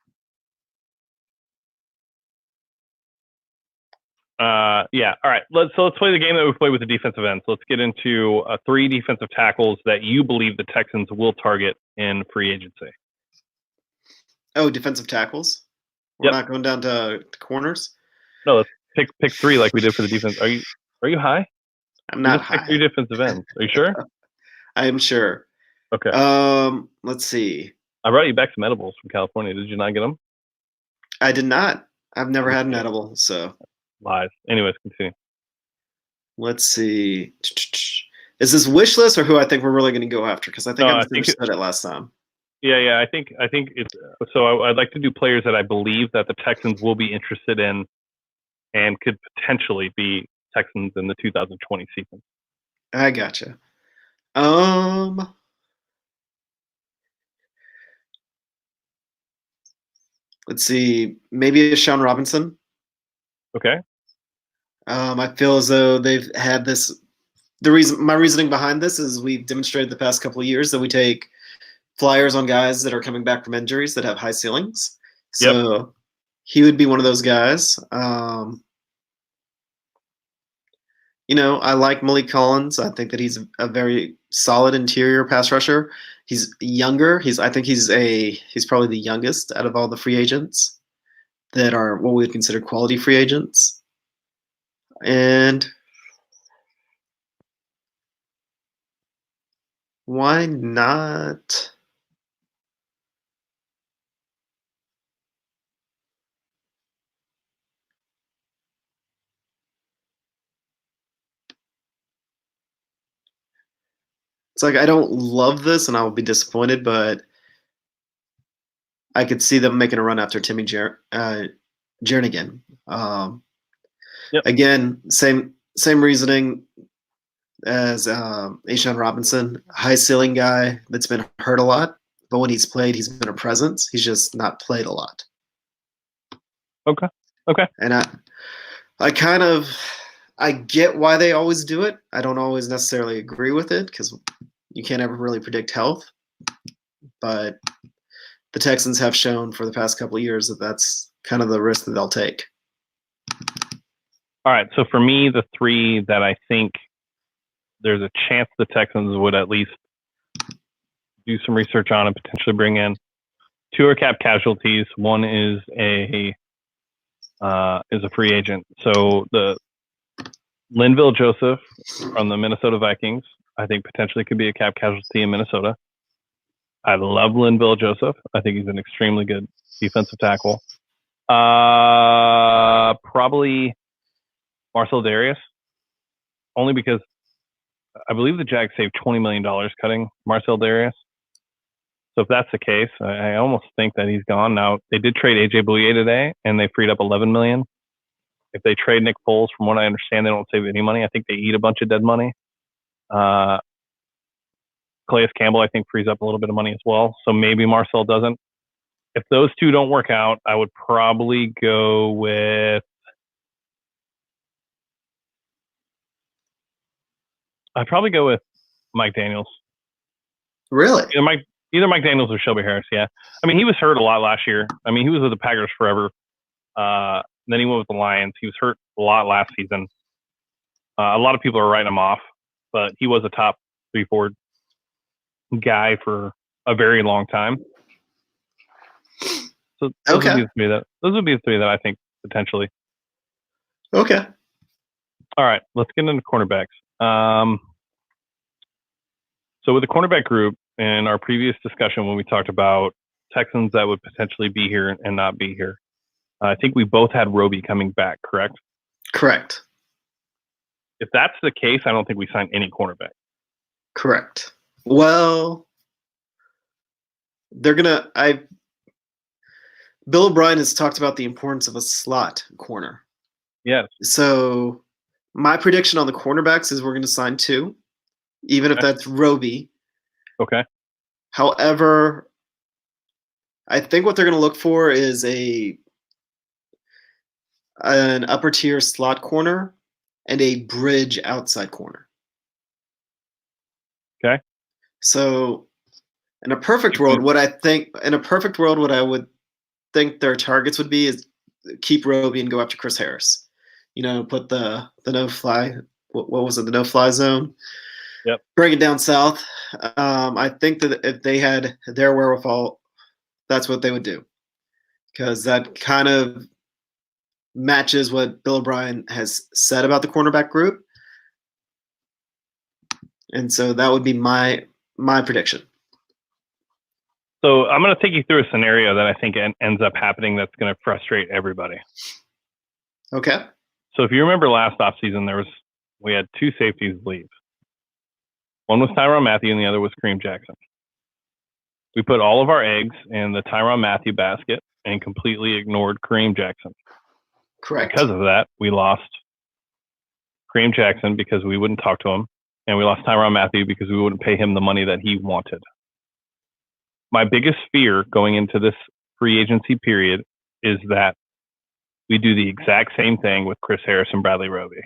Yeah. All right. Let's play the game that we play with the defensive ends. Let's get into 3 defensive tackles that you believe the Texans will target in free agency. Oh, defensive tackles. We're not going down to corners. No, let's pick 3 like we did for the defense. Are you high? I'm not high. Pick 3 defensive ends. Are you sure? I am sure. Okay. Let's see. I brought you back some edibles from California. Did you not get them? I did not. I've never had an edible, so. Lies. Anyways, continue. Let's see. Is this wish list or who I think we're really going to go after? Because I think I said it last time. Yeah. I think it's so. I'd like to do players that I believe that the Texans will be interested in, and could potentially be Texans in the 2020 season. I gotcha. Let's see. Maybe a Sean Robinson. Okay. I feel as though they've had this. My reasoning behind this is we've demonstrated the past couple of years that we take flyers on guys that are coming back from injuries that have high ceilings. So he would be one of those guys. I like Malik Collins. I think that he's a very solid interior pass rusher. He's younger. I think he's probably the youngest out of all the free agents that are what we would consider quality free agents. And why not? It's like I don't love this, and I'll be disappointed, but I could see them making a run after Timmy Jernigan. Again, same reasoning as A'Shawn Robinson, high ceiling guy that's been hurt a lot, but when he's played, he's been a presence. He's just not played a lot. Okay. And I get why they always do it. I don't always necessarily agree with it because you can't ever really predict health. But the Texans have shown for the past couple of years that that's kind of the risk that they'll take. All right. So for me, the three that I think there's a chance the Texans would at least do some research on and potentially bring in. Two are cap casualties. One is a free agent. So the Linval Joseph from the Minnesota Vikings, I think potentially could be a cap casualty in Minnesota. I love Linval Joseph. I think he's an extremely good defensive tackle. Probably Marcel Darius, only because I believe the Jags saved $20 million cutting Marcel Darius. So if that's the case, I almost think that he's gone. Now, they did trade A.J. Bouye today, and they freed up $11 million. If they trade Nick Foles, from what I understand, they don't save any money. I think they eat a bunch of dead money. Calais Campbell, I think, frees up a little bit of money as well. So maybe Marcel doesn't. If those two don't work out, I would probably go with Mike Daniels. Really? Either Mike Daniels or Shelby Harris, yeah. I mean, he was hurt a lot last year. I mean, he was with the Packers forever. Then he went with the Lions. He was hurt a lot last season. A lot of people are writing him off, but he was a top 3-4 guy for a very long time. So those would be the three that I think potentially. Okay. All right, let's get into cornerbacks. So with the cornerback group, in our previous discussion when we talked about Texans that would potentially be here and not be here, I think we both had Roby coming back, correct? Correct. If that's the case, I don't think we signed any cornerback. Correct. Well, Bill O'Brien has talked about the importance of a slot corner. Yes. So my prediction on the cornerbacks is we're going to sign 2, even if that's Roby. Okay. However, I think what they're going to look for is an upper tier slot corner and a bridge outside corner. Okay. So in a perfect world, what I would think their targets would be is keep Roby and go after Chris Harris. Put the no-fly, what was it, the no-fly zone? Yep. Bring it down south. I think that if they had their wherewithal, that's what they would do. Because that kind of matches what Bill O'Brien has said about the cornerback group. And so that would be my prediction. So I'm going to take you through a scenario that I think ends up happening that's going to frustrate everybody. Okay. So if you remember last offseason, we had 2 safeties leave. One was Tyrann Mathieu and the other was Kareem Jackson. We put all of our eggs in the Tyrann Mathieu basket and completely ignored Kareem Jackson. Correct. Because of that, we lost Kareem Jackson because we wouldn't talk to him, and we lost Tyrann Mathieu because we wouldn't pay him the money that he wanted. My biggest fear going into this free agency period is that we do the exact same thing with Chris Harris and Bradley Roby.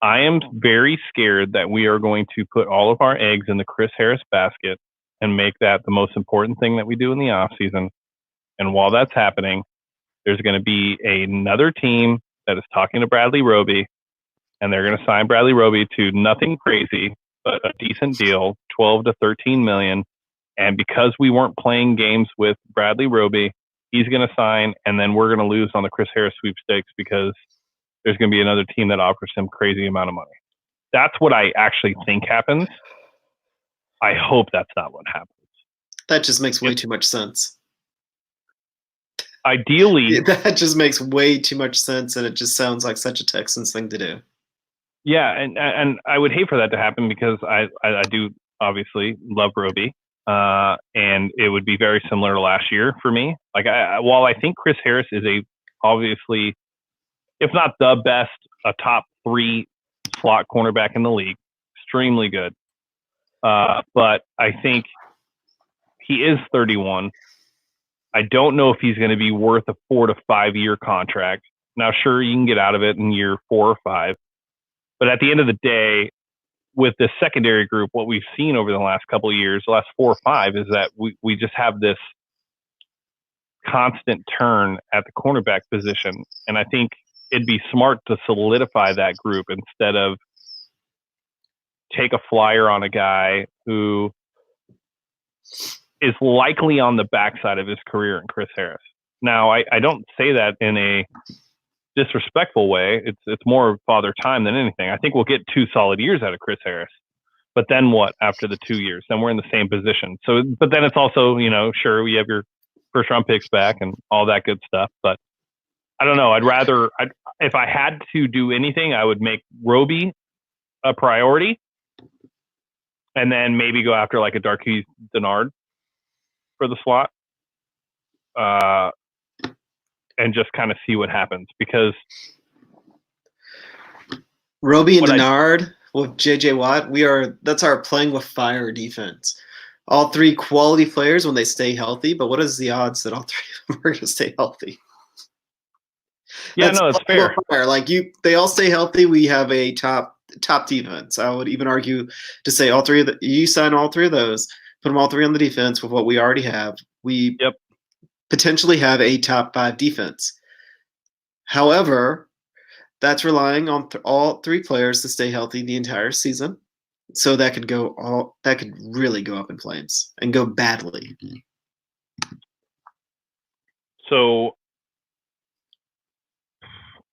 I am very scared that we are going to put all of our eggs in the Chris Harris basket and make that the most important thing that we do in the off season. And while that's happening, there's going to be another team that is talking to Bradley Roby, and they're going to sign Bradley Roby to nothing crazy, but a decent deal, 12 to 13 million. And because we weren't playing games with Bradley Roby, he's going to sign, and then we're going to lose on the Chris Harris sweepstakes because there's going to be another team that offers him crazy amount of money. That's what I actually think happens. I hope that's not what happens. That just makes way too much sense. Ideally, that just makes way too much sense, and it just sounds like such a Texans thing to do. Yeah, and I would hate for that to happen because I do obviously love Roby, and it would be very similar to last year for me. Like, while I think Chris Harris is obviously, if not the best, a top 3 slot cornerback in the league, extremely good. But I think he is 31. I don't know if he's going to be worth a 4 to 5 year contract. Now, sure, you can get out of it in year 4 or 5. But at the end of the day, with the secondary group, what we've seen over the last couple of years, the last 4 or 5, is that we just have this constant turn at the cornerback position. And I think it'd be smart to solidify that group instead of take a flyer on a guy who is likely on the backside of his career in Chris Harris. Now, I don't say that in a disrespectful way. It's more Father Time than anything. I think we'll get 2 solid years out of Chris Harris. But then what after the 2 years? Then we're in the same position. So, but then it's also, sure, we have your first round picks back and all that good stuff. But I don't know. If I had to do anything, I would make Roby a priority and then maybe go after like a Darqueze Dennard for the slot, and just kind of see what happens, because Roby and Dennard with JJ Watt, that's our playing with fire defense. All 3 quality players when they stay healthy, but what is the odds that all 3 of them are going to stay healthy? Yeah, no, it's fair. Like they all stay healthy. We have a top defense. I would even argue to say all 3 of you sign all 3 of those, put them all 3 on the defense with what we already have. We potentially have a top 5 defense. However, that's relying on all 3 players to stay healthy the entire season. So that could really go up in flames and go badly. So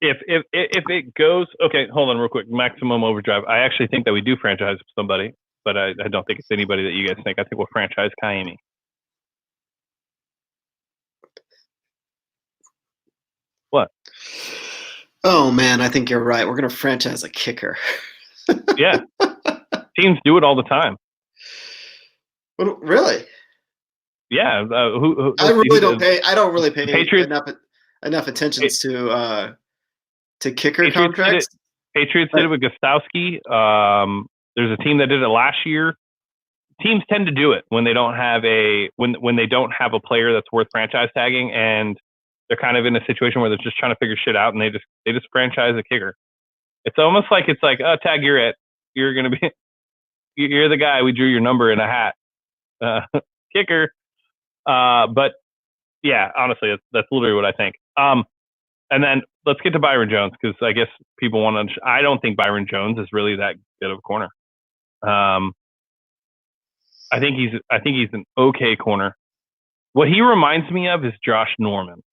if it goes, okay, hold on real quick. Maximum overdrive. I actually think that we do franchise somebody, but I don't think it's anybody that you guys think. I think we'll franchise Kaimi. What? Oh man, I think you're right. We're gonna franchise a kicker. Yeah, teams do it all the time. What, really? Yeah. I don't really pay Patriots, enough attention to kicker contracts. Patriots did it with Gostowski. There's a team that did it last year. Teams tend to do it when they don't have when they don't have a player that's worth franchise tagging, and they're kind of in a situation where they're just trying to figure shit out, and they just franchise a kicker. It's almost like oh, Tag, you're the guy. We drew your number in a hat, kicker. But yeah, honestly, that's literally what I think. And then let's get to Byron Jones, because I guess people want to. I don't think Byron Jones is really that good of a corner. I think he's an okay corner. What he reminds me of is Josh Norman.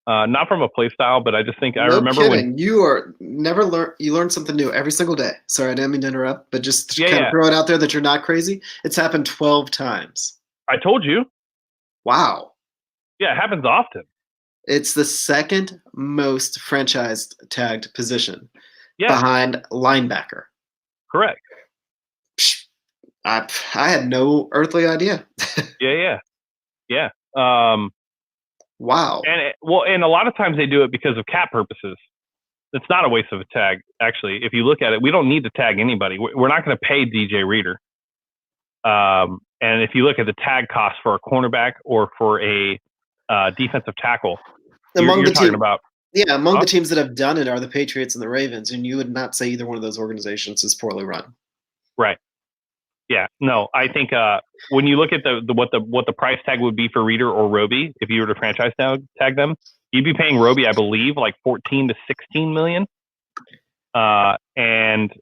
Not from a play style, but I just think I remember when you learn something new every single day. Sorry, I didn't mean to interrupt, but just kind of throw it out there that you're not crazy. It's happened 12 times. I told you. Wow. Yeah, it happens often. It's the second most franchised tagged position behind linebacker. Correct. I had no earthly idea. Yeah. Wow. And a lot of times they do it because of cap purposes. It's not a waste of a tag, actually. If you look at it, we don't need to tag anybody. We're not going to pay DJ Reader. And if you look at the tag cost for a cornerback or for a defensive tackle, among you're talking about. Yeah, among the teams that have done it are the Patriots and the Ravens, and you would not say either one of those organizations is poorly run. Right. Yeah, no, I think when you look at what the price tag would be for Reeder or Roby, if you were to franchise tag them, you'd be paying Roby, I believe, like 14 to 16 million, and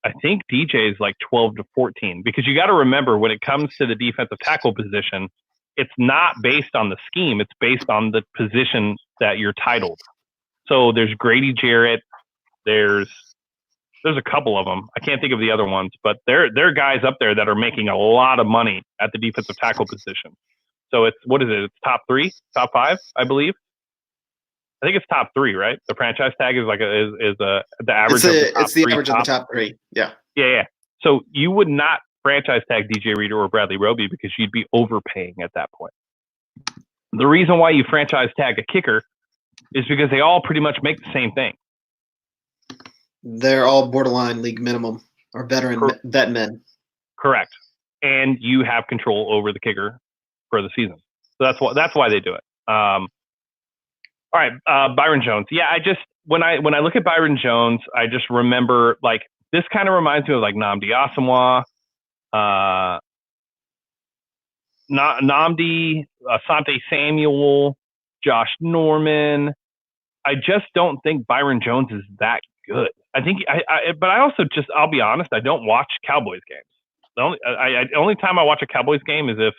I think DJ is like 12 to 14. Because you got to remember, when it comes to the defensive tackle position, it's not based on the scheme; it's based on the position that you're titled. So there's Grady Jarrett, there's a couple of them. I can't think of the other ones, but there are guys up there that are making a lot of money at the defensive tackle position. So it's, what is it? It's top 3, top 5, I believe. I think it's top 3, right? The franchise tag is like the average. It's the average of the top 3. Yeah. Yeah. So you would not franchise tag DJ Reeder or Bradley Roby because you'd be overpaying at that point. The reason why you franchise tag a kicker is because they all pretty much make the same thing. They're all borderline league minimum or veteran vet men. Correct. And you have control over the kicker for the season. So that's why they do it. All right, Byron Jones. Yeah, when I look at Byron Jones, I just remember, like, this kind of reminds me of like Nnamdi Asomugha, Nnamdi, Asante Samuel, Josh Norman. I just don't think Byron Jones is that good. I think, but I also just, I'll be honest, I don't watch Cowboys games. The only time I watch a Cowboys game is if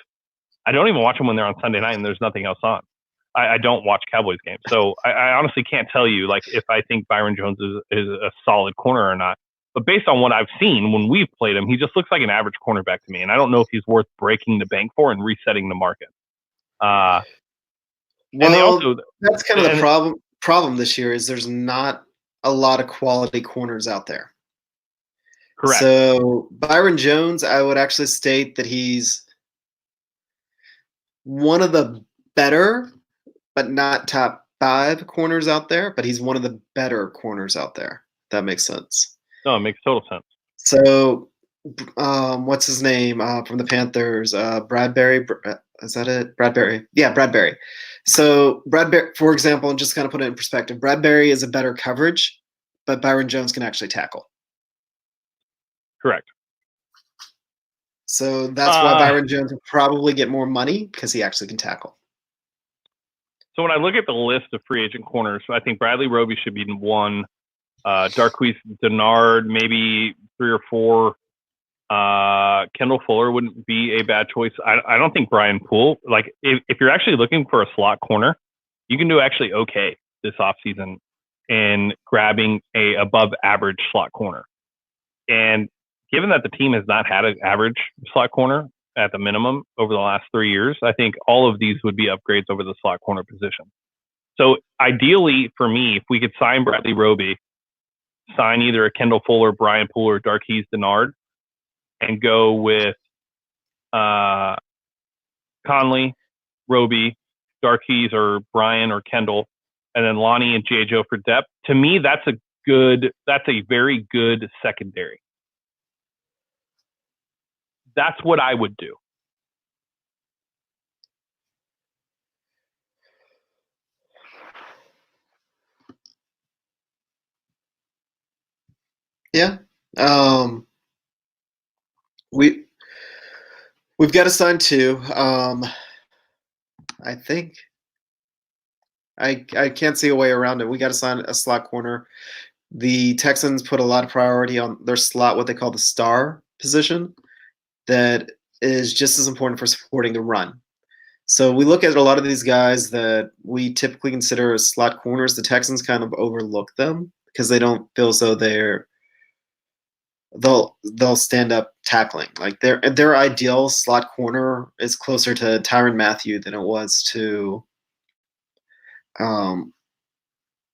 I don't even watch them when they're on Sunday night and there's nothing else on. I don't watch Cowboys games, so I honestly can't tell you like if I think Byron Jones is a solid corner or not. But based on what I've seen when we've played him, he just looks like an average cornerback to me, and I don't know if he's worth breaking the bank for and resetting the market. Well, that's kind of the problem this year is there's not a lot of quality corners out there. Correct. So Byron Jones, I would actually state that he's one of the better, but not top 5 corners out there, but he's one of the better corners out there. If that makes sense. No, it makes total sense. So, what's his name from the Panthers? Bradbury. Is that it? Bradbury. Yeah, Bradbury. So Bradbury, for example, and just kind of put it in perspective, Bradbury is a better coverage, but Byron Jones can actually tackle. Correct. So that's why Byron Jones will probably get more money because he actually can tackle. So when I look at the list of free agent corners, I think Bradley Roby should be in 1. Darqueze Dennard, maybe 3 or 4. Kendall Fuller wouldn't be a bad choice. I don't think Brian Poole, like if you're actually looking for a slot corner, you can do actually okay this offseason in grabbing a above average slot corner. And given that the team has not had an average slot corner at the minimum over the last 3 years, I think all of these would be upgrades over the slot corner position. So ideally for me, if we could sign Bradley Roby, sign either a Kendall Fuller, Brian Poole, or Darqueze Dennard, and go with Conley, Roby, Darqueze, or Brian or Kendall, and then Lonnie and J. Joe for depth. To me, that's a very good secondary. That's what I would do. Yeah. We've got to sign 2. I think I can't see a way around it. We got to sign a slot corner. The Texans put a lot of priority on their slot, what they call the star position, that is just as important for supporting the run. So we look at a lot of these guys that we typically consider as slot corners. The Texans kind of overlook them because they don't feel as though they'll stand up tackling. Like their ideal slot corner is closer to Tyrann Mathieu than it was to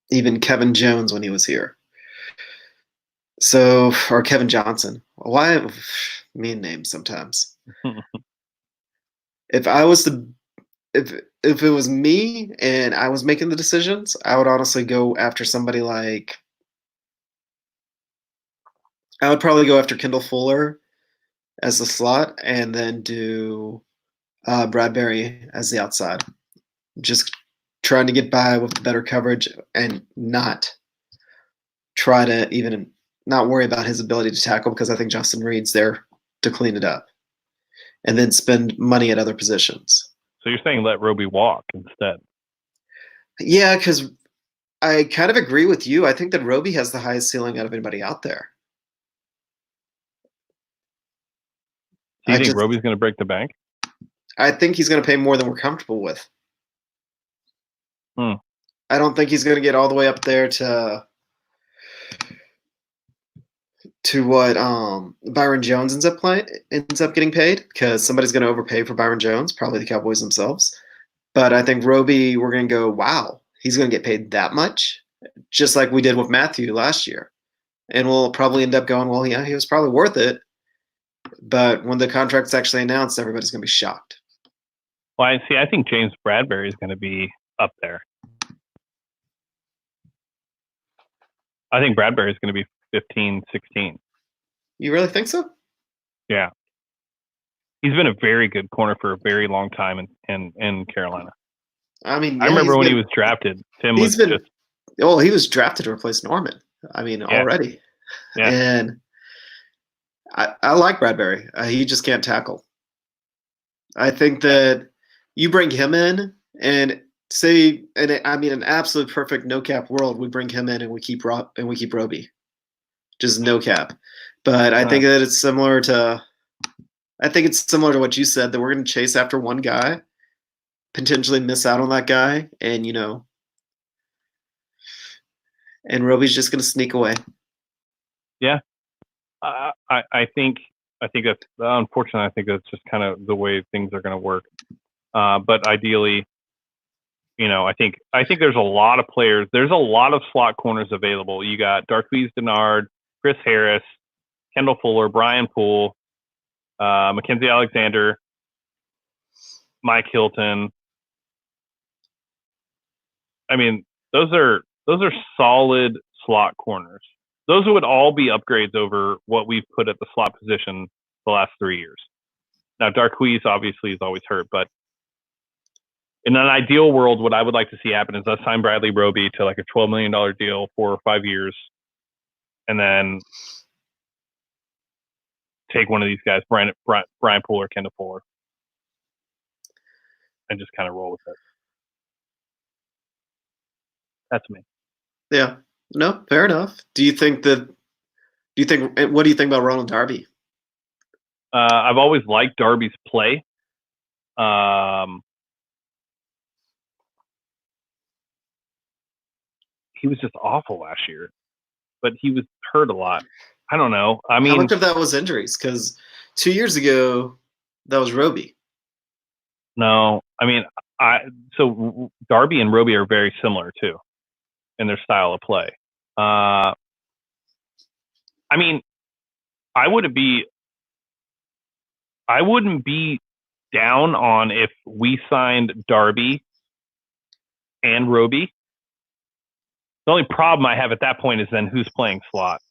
even Kevin Jones when he was here. So, or Kevin Johnson. Why mean names sometimes? If it was me and I was making the decisions, I would honestly go after somebody like. I would probably go after Kendall Fuller as the slot and then do Bradbury as the outside. Just trying to get by with better coverage and not try to even not worry about his ability to tackle because I think Justin Reed's there to clean it up, and then spend money at other positions. So you're saying let Roby walk instead? Yeah, because I kind of agree with you. I think that Roby has the highest ceiling out of anybody out there. Do you think Roby's going to break the bank? I think he's going to pay more than we're comfortable with. I don't think he's going to get all the way up there to what Byron Jones ends up getting paid, because somebody's going to overpay for Byron Jones, probably the Cowboys themselves. But I think Roby, we're going to go, wow, he's going to get paid that much, just like we did with Matthew last year. And we'll probably end up going, well, yeah, he was probably worth it. But when the contract's actually announced, everybody's going to be shocked. Well, I think James Bradberry is going to be up there. I think Bradberry is going to be 15, 16. You really think so? Yeah. He's been a very good corner for a very long time in Carolina. I mean, yeah, I remember when he was drafted. Tim was he was drafted to replace Norman. I mean, already. Yeah. And I like Bradberry. He just can't tackle. I think that you bring him in and say, an absolute perfect no cap world, we bring him in and we keep Roby, just no cap. But I think that it's similar to what you said, that we're going to chase after one guy, potentially miss out on that guy, and and Roby's just going to sneak away. Yeah, I think that's unfortunately. I think that's just kind of the way things are going to work. But ideally, I think there's a lot of players. There's a lot of slot corners available. You got Darqueze Dennard, Chris Harris, Kendall Fuller, Brian Poole, Mackenzie Alexander, Mike Hilton. I mean, those are solid slot corners. Those would all be upgrades over what we've put at the slot position the last 3 years. Now, Darqueze obviously is always hurt, but in an ideal world, what I would like to see happen is us sign Bradley Roby to like a $12 million deal, 4 or 5 years, and then take one of these guys, Brian Poole or Kendall Fuller, and just kind of roll with it. That's me. Yeah. No, fair enough. What do you think about Ronald Darby? I've always liked Darby's play. He was just awful last year, but he was hurt a lot. I don't know. I mean, how much of that was injuries? Because 2 years ago, that was Roby. No, I mean, so Darby and Roby are very similar too, in their style of play. I mean, I wouldn't be down on if we signed Darby and Roby. The only problem I have at that point is then who's playing slot.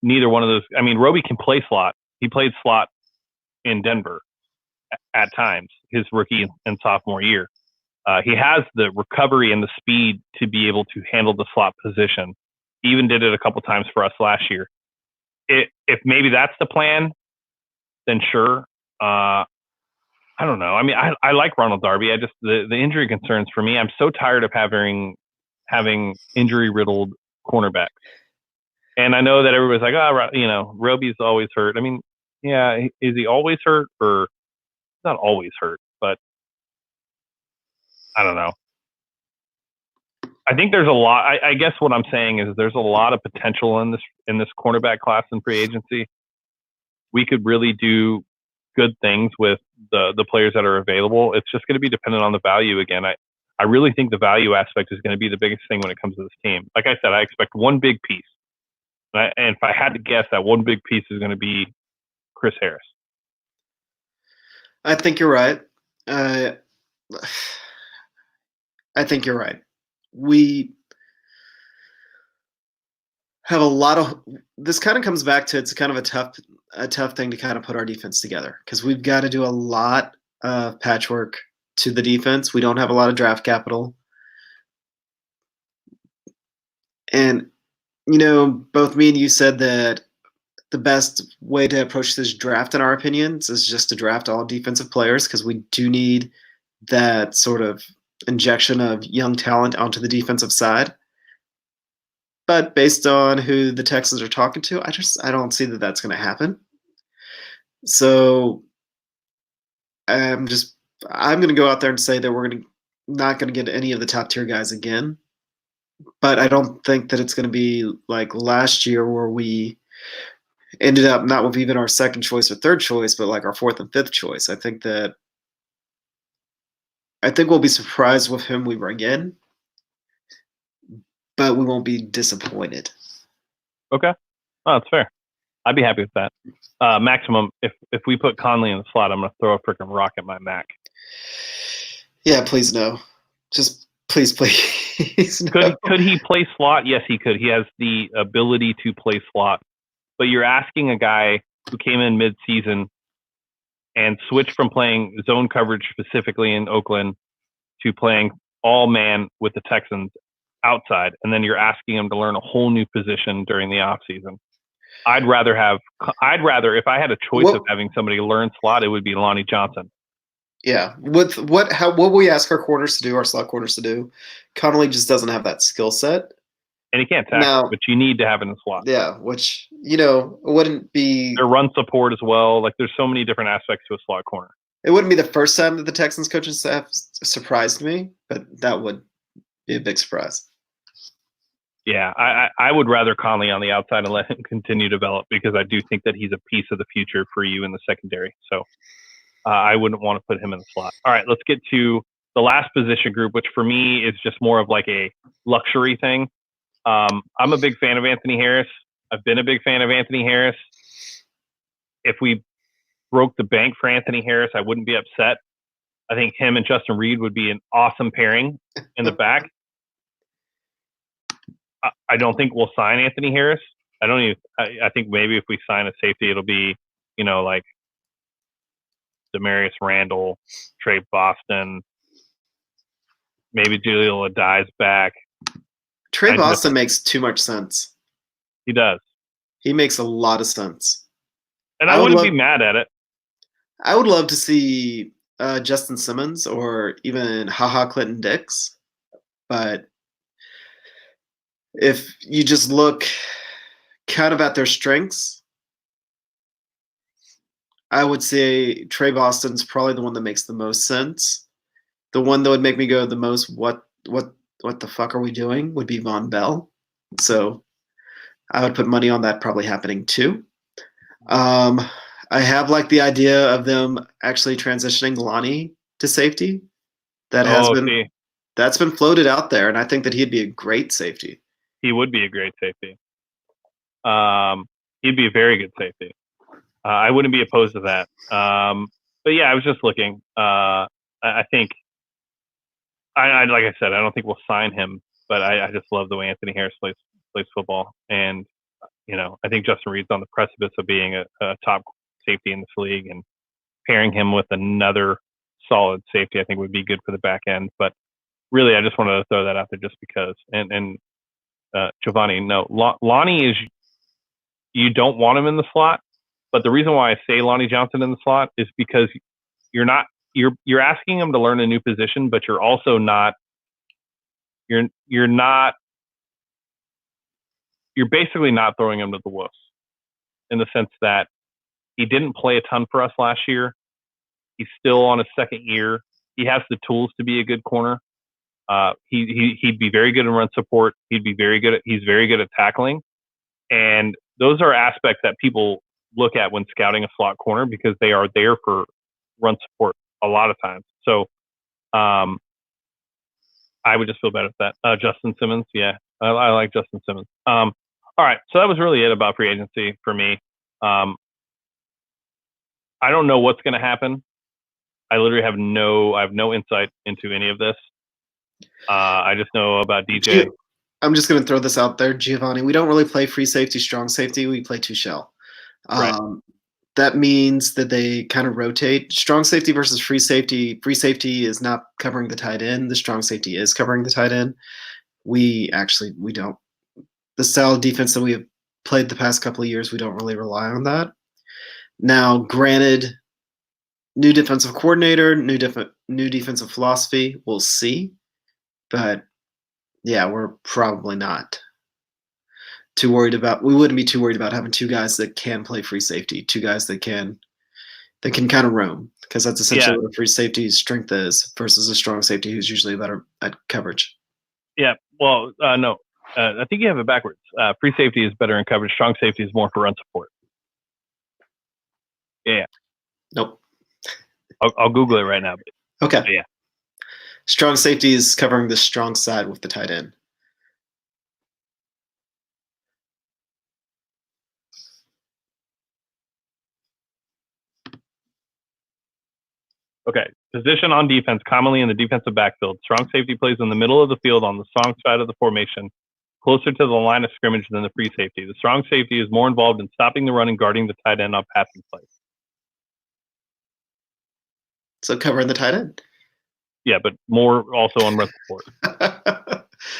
Neither one of those. I mean, Roby can play slot. He played slot in Denver at times, his rookie and sophomore year. He has the recovery and the speed to be able to handle the slot position. He even did it a couple times for us last year. If maybe that's the plan, then sure. I don't know. I mean, I like Ronald Darby. The injury concerns for me. I'm so tired of having injury-riddled cornerbacks. And I know that everybody's like, Roby's always hurt. I mean, yeah, is he always hurt? Or not always hurt, but I don't know. I think there's a lot. I guess what I'm saying is there's a lot of potential in this cornerback class in free agency. We could really do good things with the players that are available. It's just going to be dependent on the value again. I really think the value aspect is going to be the biggest thing when it comes to this team. Like I said, I expect one big piece. And if I had to guess, that one big piece is going to be Chris Harris. I think you're right. I think you're right. We have a lot of – this kind of comes back to it's kind of a tough thing to kind of put our defense together, because we've got to do a lot of patchwork to the defense. We don't have a lot of draft capital. And, both me and you said that the best way to approach this draft, in our opinions, is just to draft all defensive players because we do need that sort of injection of young talent onto the defensive side. But based on who the Texans are talking to, I don't see that that's going to happen. So I'm going to go out there and say that we're not going to get any of the top tier guys again. But I don't think that it's going to be like last year where we ended up not with even our second choice or third choice, but like our fourth and fifth choice. I think we'll be surprised with whom we bring in, but we won't be disappointed. Okay. Oh, that's fair. I'd be happy with that. Maximum, if we put Conley in the slot, I'm going to throw a freaking rock at my Mac. Yeah, please no. Just please no. Could he play slot? Yes, he could. He has the ability to play slot. But you're asking a guy who came in mid-season and switched from playing zone coverage specifically in Oakland to playing all man with the Texans outside, and then you're asking him to learn a whole new position during the offseason. I'd rather, if I had a choice of having somebody learn slot, it would be Lonnie Johnson. Yeah. What we ask our corners to do, our slot corners to do, Connolly just doesn't have that skill set. And he can't tackle, but you need to have it in the slot. Yeah, which, it wouldn't be... Their run support as well. Like, there's so many different aspects to a slot corner. It wouldn't be the first time that the Texans coaching staff surprised me, but that would be a big surprise. Yeah, I would rather Conley on the outside and let him continue to develop because I do think that he's a piece of the future for you in the secondary. So I wouldn't want to put him in the slot. All right, let's get to the last position group, which for me is just more of like a luxury thing. I'm a big fan of Anthony Harris. I've been a big fan of Anthony Harris. If we broke the bank for Anthony Harris, I wouldn't be upset. I think him and Justin Reed would be an awesome pairing in the back. I don't think we'll sign Anthony Harris. I think maybe if we sign a safety, it'll be, like Demarius Randall, Trey Boston, maybe Julio Adai's back. Trey Boston makes too much sense. He does. He makes a lot of sense. And I wouldn't be mad at it. I would love to see Justin Simmons or even Clinton Dix. But if you just look kind of at their strengths, I would say Trey Boston's probably the one that makes the most sense. The one that would make me go the most, what the fuck are we doing, would be Von Bell. So I would put money on that probably happening too. I have like the idea of them actually transitioning Lonnie to safety. That's been floated out there, and I think that he'd be a great safety. He would be a great safety. He'd be a very good safety. I wouldn't be opposed to that. But yeah, I was just looking. I think, like I said, I don't think we'll sign him, but I just love the way Anthony Harris plays football. And, I think Justin Reed's on the precipice of being a top safety in this league, and pairing him with another solid safety, I think would be good for the back end. But really, I just wanted to throw that out there just because. And Giovanni, no, Lonnie is, you don't want him in the slot. But the reason why I say Lonnie Johnson in the slot is because you're asking him to learn a new position, but you're also not, you're basically not throwing him to the wolves, in the sense that he didn't play a ton for us last year. He's still on his second year. He has the tools to be a good corner. He'd be very good in run support. He's very good at tackling. And those are aspects that people look at when scouting a slot corner, because they are there for run support a lot of times. So I would just feel better with that. Justin Simmons, yeah, I like Justin Simmons. All right, so that was really it about free agency for me. I don't know what's going to happen. I literally have no insight into any of this. I just know about DJ. I'm just going to throw this out there, Giovanni. We don't really play free safety, strong safety. We play two shell. Right. That means that they kind of rotate. Strong safety versus free safety. Free safety is not covering the tight end. The strong safety is covering the tight end. We don't. The style of defense that we have played the past couple of years, we don't really rely on that. Now, granted, new defensive coordinator, new defensive philosophy, we'll see. But yeah, we're probably not too worried about. We wouldn't be too worried about having two guys that can play free safety, two guys that can kind of roam, because that's essentially what a free safety's strength is versus a strong safety who's usually better at coverage. Yeah, well, no. I think you have it backwards. Free safety is better in coverage. Strong safety is more for run support. Yeah. Nope. I'll Google it right now. Okay. Yeah. Strong safety is covering the strong side with the tight end. Okay. Position on defense, commonly in the defensive backfield. Strong safety plays in the middle of the field on the strong side of the formation, closer to the line of scrimmage than the free safety. The strong safety is more involved in stopping the run and guarding the tight end on passing plays. So covering the tight end? Yeah, but more also on run support.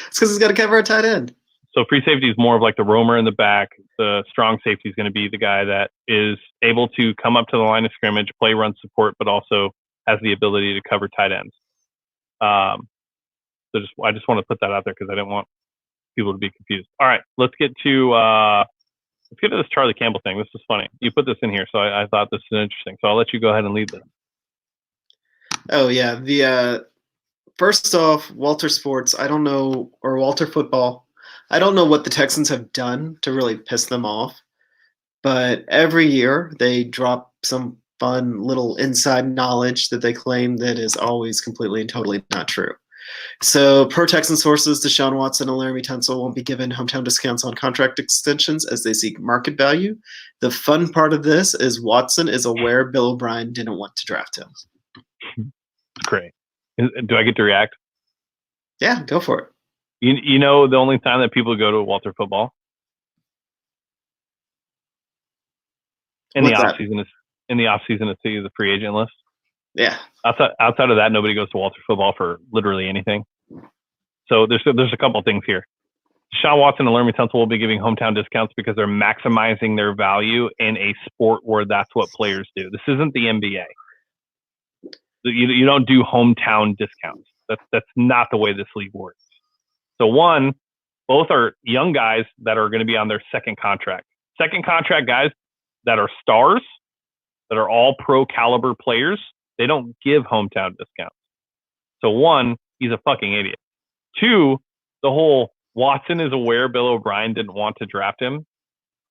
It's because he's got to cover a tight end. So free safety is more of like the roamer in the back. The strong safety is going to be the guy that is able to come up to the line of scrimmage, play run support, but also has the ability to cover tight ends. I just want to put that out there because I didn't want people to be confused. All right, let's get to this Charlie Campbell thing. This is funny. You put this in here, so I thought this is interesting. So I'll let you go ahead and lead this. Oh yeah, the first off, Walter Sports. I don't know, or Walter Football. I don't know what the Texans have done to really piss them off, but every year they drop some fun little inside knowledge that they claim that is always completely and totally not true. So, per Texan sources, Deshaun Watson and Laremy Tunsil won't be given hometown discounts on contract extensions as they seek market value. The fun part of this is Watson is aware Bill O'Brien didn't want to draft him. Great. Do I get to react? Yeah, go for it. You know the only time that people go to Walter Football in the off season to see the free agent list. Yeah. Outside of that, nobody goes to Walter Football for literally anything. So there's a couple things here. Deshaun Watson and Laremy Tunsil will be giving hometown discounts because they're maximizing their value in a sport where that's what players do. This isn't the NBA. You don't do hometown discounts. That's not the way this league works. So one, both are young guys that are going to be on their second contract. Second contract guys that are stars, that are all pro caliber players, they don't give hometown discounts. So one, he's a fucking idiot. Two, the whole Watson is aware Bill O'Brien didn't want to draft him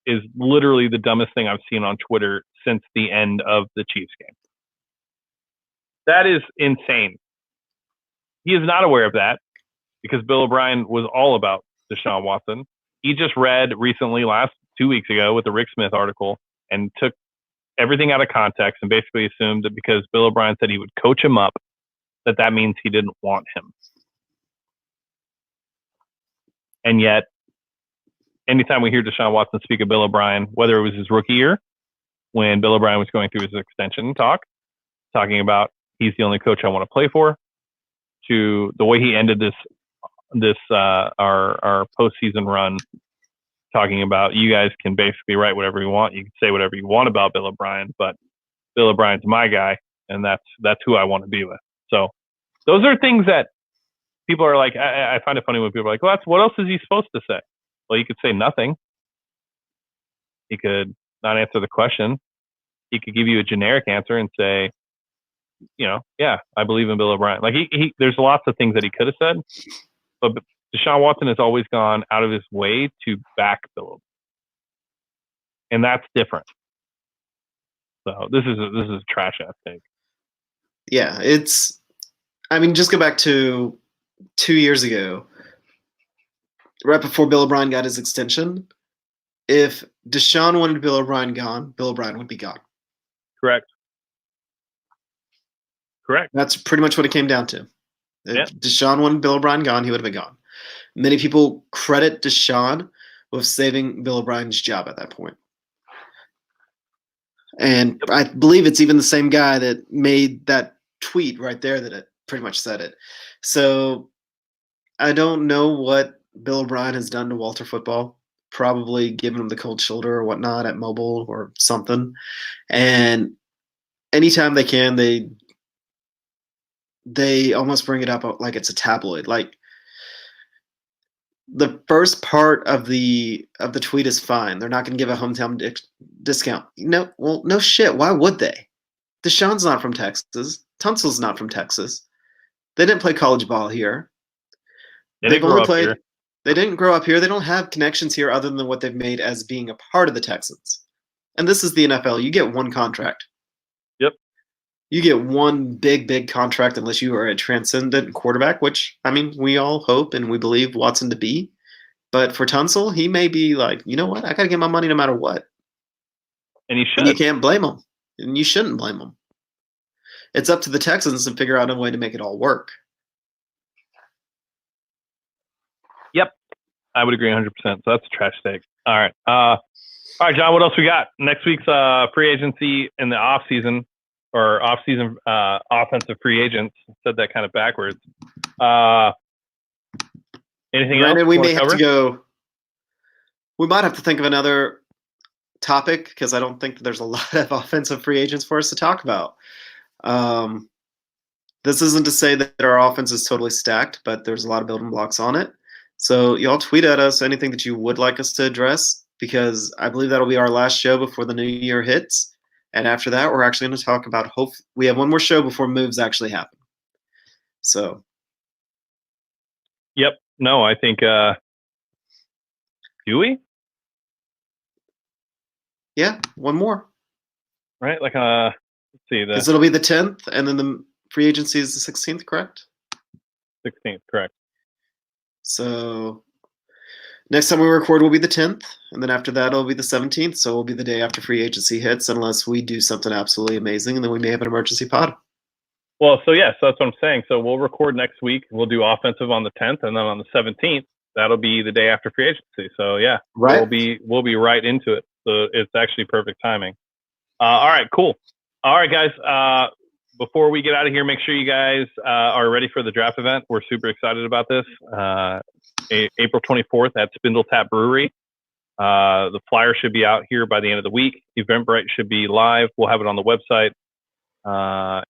is literally the dumbest thing I've seen on Twitter since the end of the Chiefs game. That is insane. He is not aware of that because Bill O'Brien was all about Deshaun Watson. He just read recently, 2 weeks ago, with the Rick Smith article and took everything out of context and basically assumed that because Bill O'Brien said he would coach him up, that means he didn't want him. And yet, anytime we hear Deshaun Watson speak of Bill O'Brien, whether it was his rookie year, when Bill O'Brien was going through his extension talking about he's the only coach I want to play for, to the way he ended our postseason run, talking about you guys can basically write whatever you want, you can say whatever you want about Bill O'Brien, but Bill O'Brien's my guy, and that's who I want to be with. So those are things that people are like, I find it funny when people are like, well, what else is he supposed to say? Well, he could say nothing. He could not answer the question. He could give you a generic answer and say, yeah, I believe in Bill O'Brien. Like there's lots of things that he could have said, but Deshaun Watson has always gone out of his way to back Bill O'Brien, and that's different. So this is a trash ass take. Yeah, just go back to 2 years ago, right before Bill O'Brien got his extension. If Deshaun wanted Bill O'Brien gone, Bill O'Brien would be gone. Correct. That's pretty much what it came down to. If Yep. Deshaun wanted Bill O'Brien gone, he would have been gone. Many people credit Deshaun with saving Bill O'Brien's job at that point. And I believe it's even the same guy that made that tweet right there that it pretty much said it. So I don't know what Bill O'Brien has done to Walter Football. probably giving them the cold shoulder or whatnot at mobile or something. And anytime they can, they almost bring it up like it's a tabloid. Like the first part of the tweet is fine. They're not going to give a hometown discount. No shit. Why would they? Deshaun's not from Texas. Tunsil's not from Texas. They didn't play college ball here. They didn't grow up here. They didn't grow up here. They don't have connections here other than what they've made as being a part of the Texans. And this is the NFL. You get one contract. Yep. You get one big contract unless you are a transcendent quarterback, which, I mean, we all hope and we believe Watson to be. But for Tunsil, he may be like, you know what? I got to get my money no matter what. And he should. And you can't blame him. And you shouldn't blame him. It's up to the Texans to figure out a way to make it all work. Yep. I would agree 100%. So that's a trash take. All right. All right, John, what else we got? Next week's free agency in the offseason, or off-season offensive free agents. Said that kind of backwards. Anything else? We may have to go. We might have to think of another topic because I don't think that there's a lot of offensive free agents for us to talk about. This isn't to say that our offense is totally stacked, but there's a lot of building blocks on it. So y'all tweet at us anything that you would like us to address, because I believe that'll be our last show before the new year hits. And after that, we're actually going to talk about we have one more show before moves actually happen. So. Yep. No, I think, do we? Yeah, one more. Right? Like, let's see. Because it'll be the 10th, and then the free agency is the 16th, correct? 16th, correct. So next time we record will be the 10th, and then after that it'll be the 17th, so it'll be the day after free agency hits, unless we do something absolutely amazing, and then we may have an emergency pod. Well, so yes, that's what I'm saying. So we'll record next week. We'll do offensive on the 10th, and then on the 17th, that'll be the day after free agency. So yeah, right. We'll be right into it. So it's actually perfect timing. All right, cool. All right, guys. Before we get out of here, make sure you guys are ready for the draft event. We're super excited about this. April 24th at Spindle Tap Brewery. The flyer should be out here by the end of the week. Eventbrite should be live. We'll have it on the website.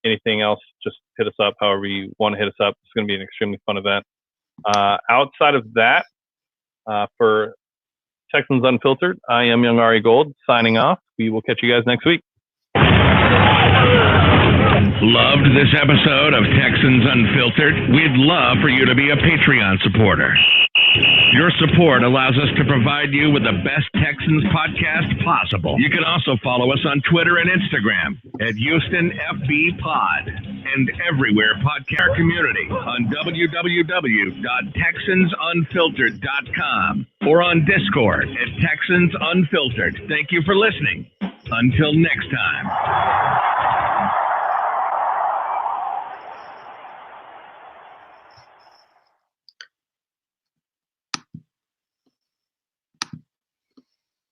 Anything else, just hit us up however you want to hit us up. It's going to be an extremely fun event. Outside of that, for Texans Unfiltered, I am Young Ari Gold, signing off. We will catch you guys next week. Loved this episode of Texans Unfiltered? We'd love for you to be a Patreon supporter. Your support allows us to provide you with the best Texans podcast possible. You can also follow us on Twitter and Instagram at HoustonFBPod and everywhere podcast community on www.texansunfiltered.com or on Discord at Texans Unfiltered. Thank you for listening. Until next time.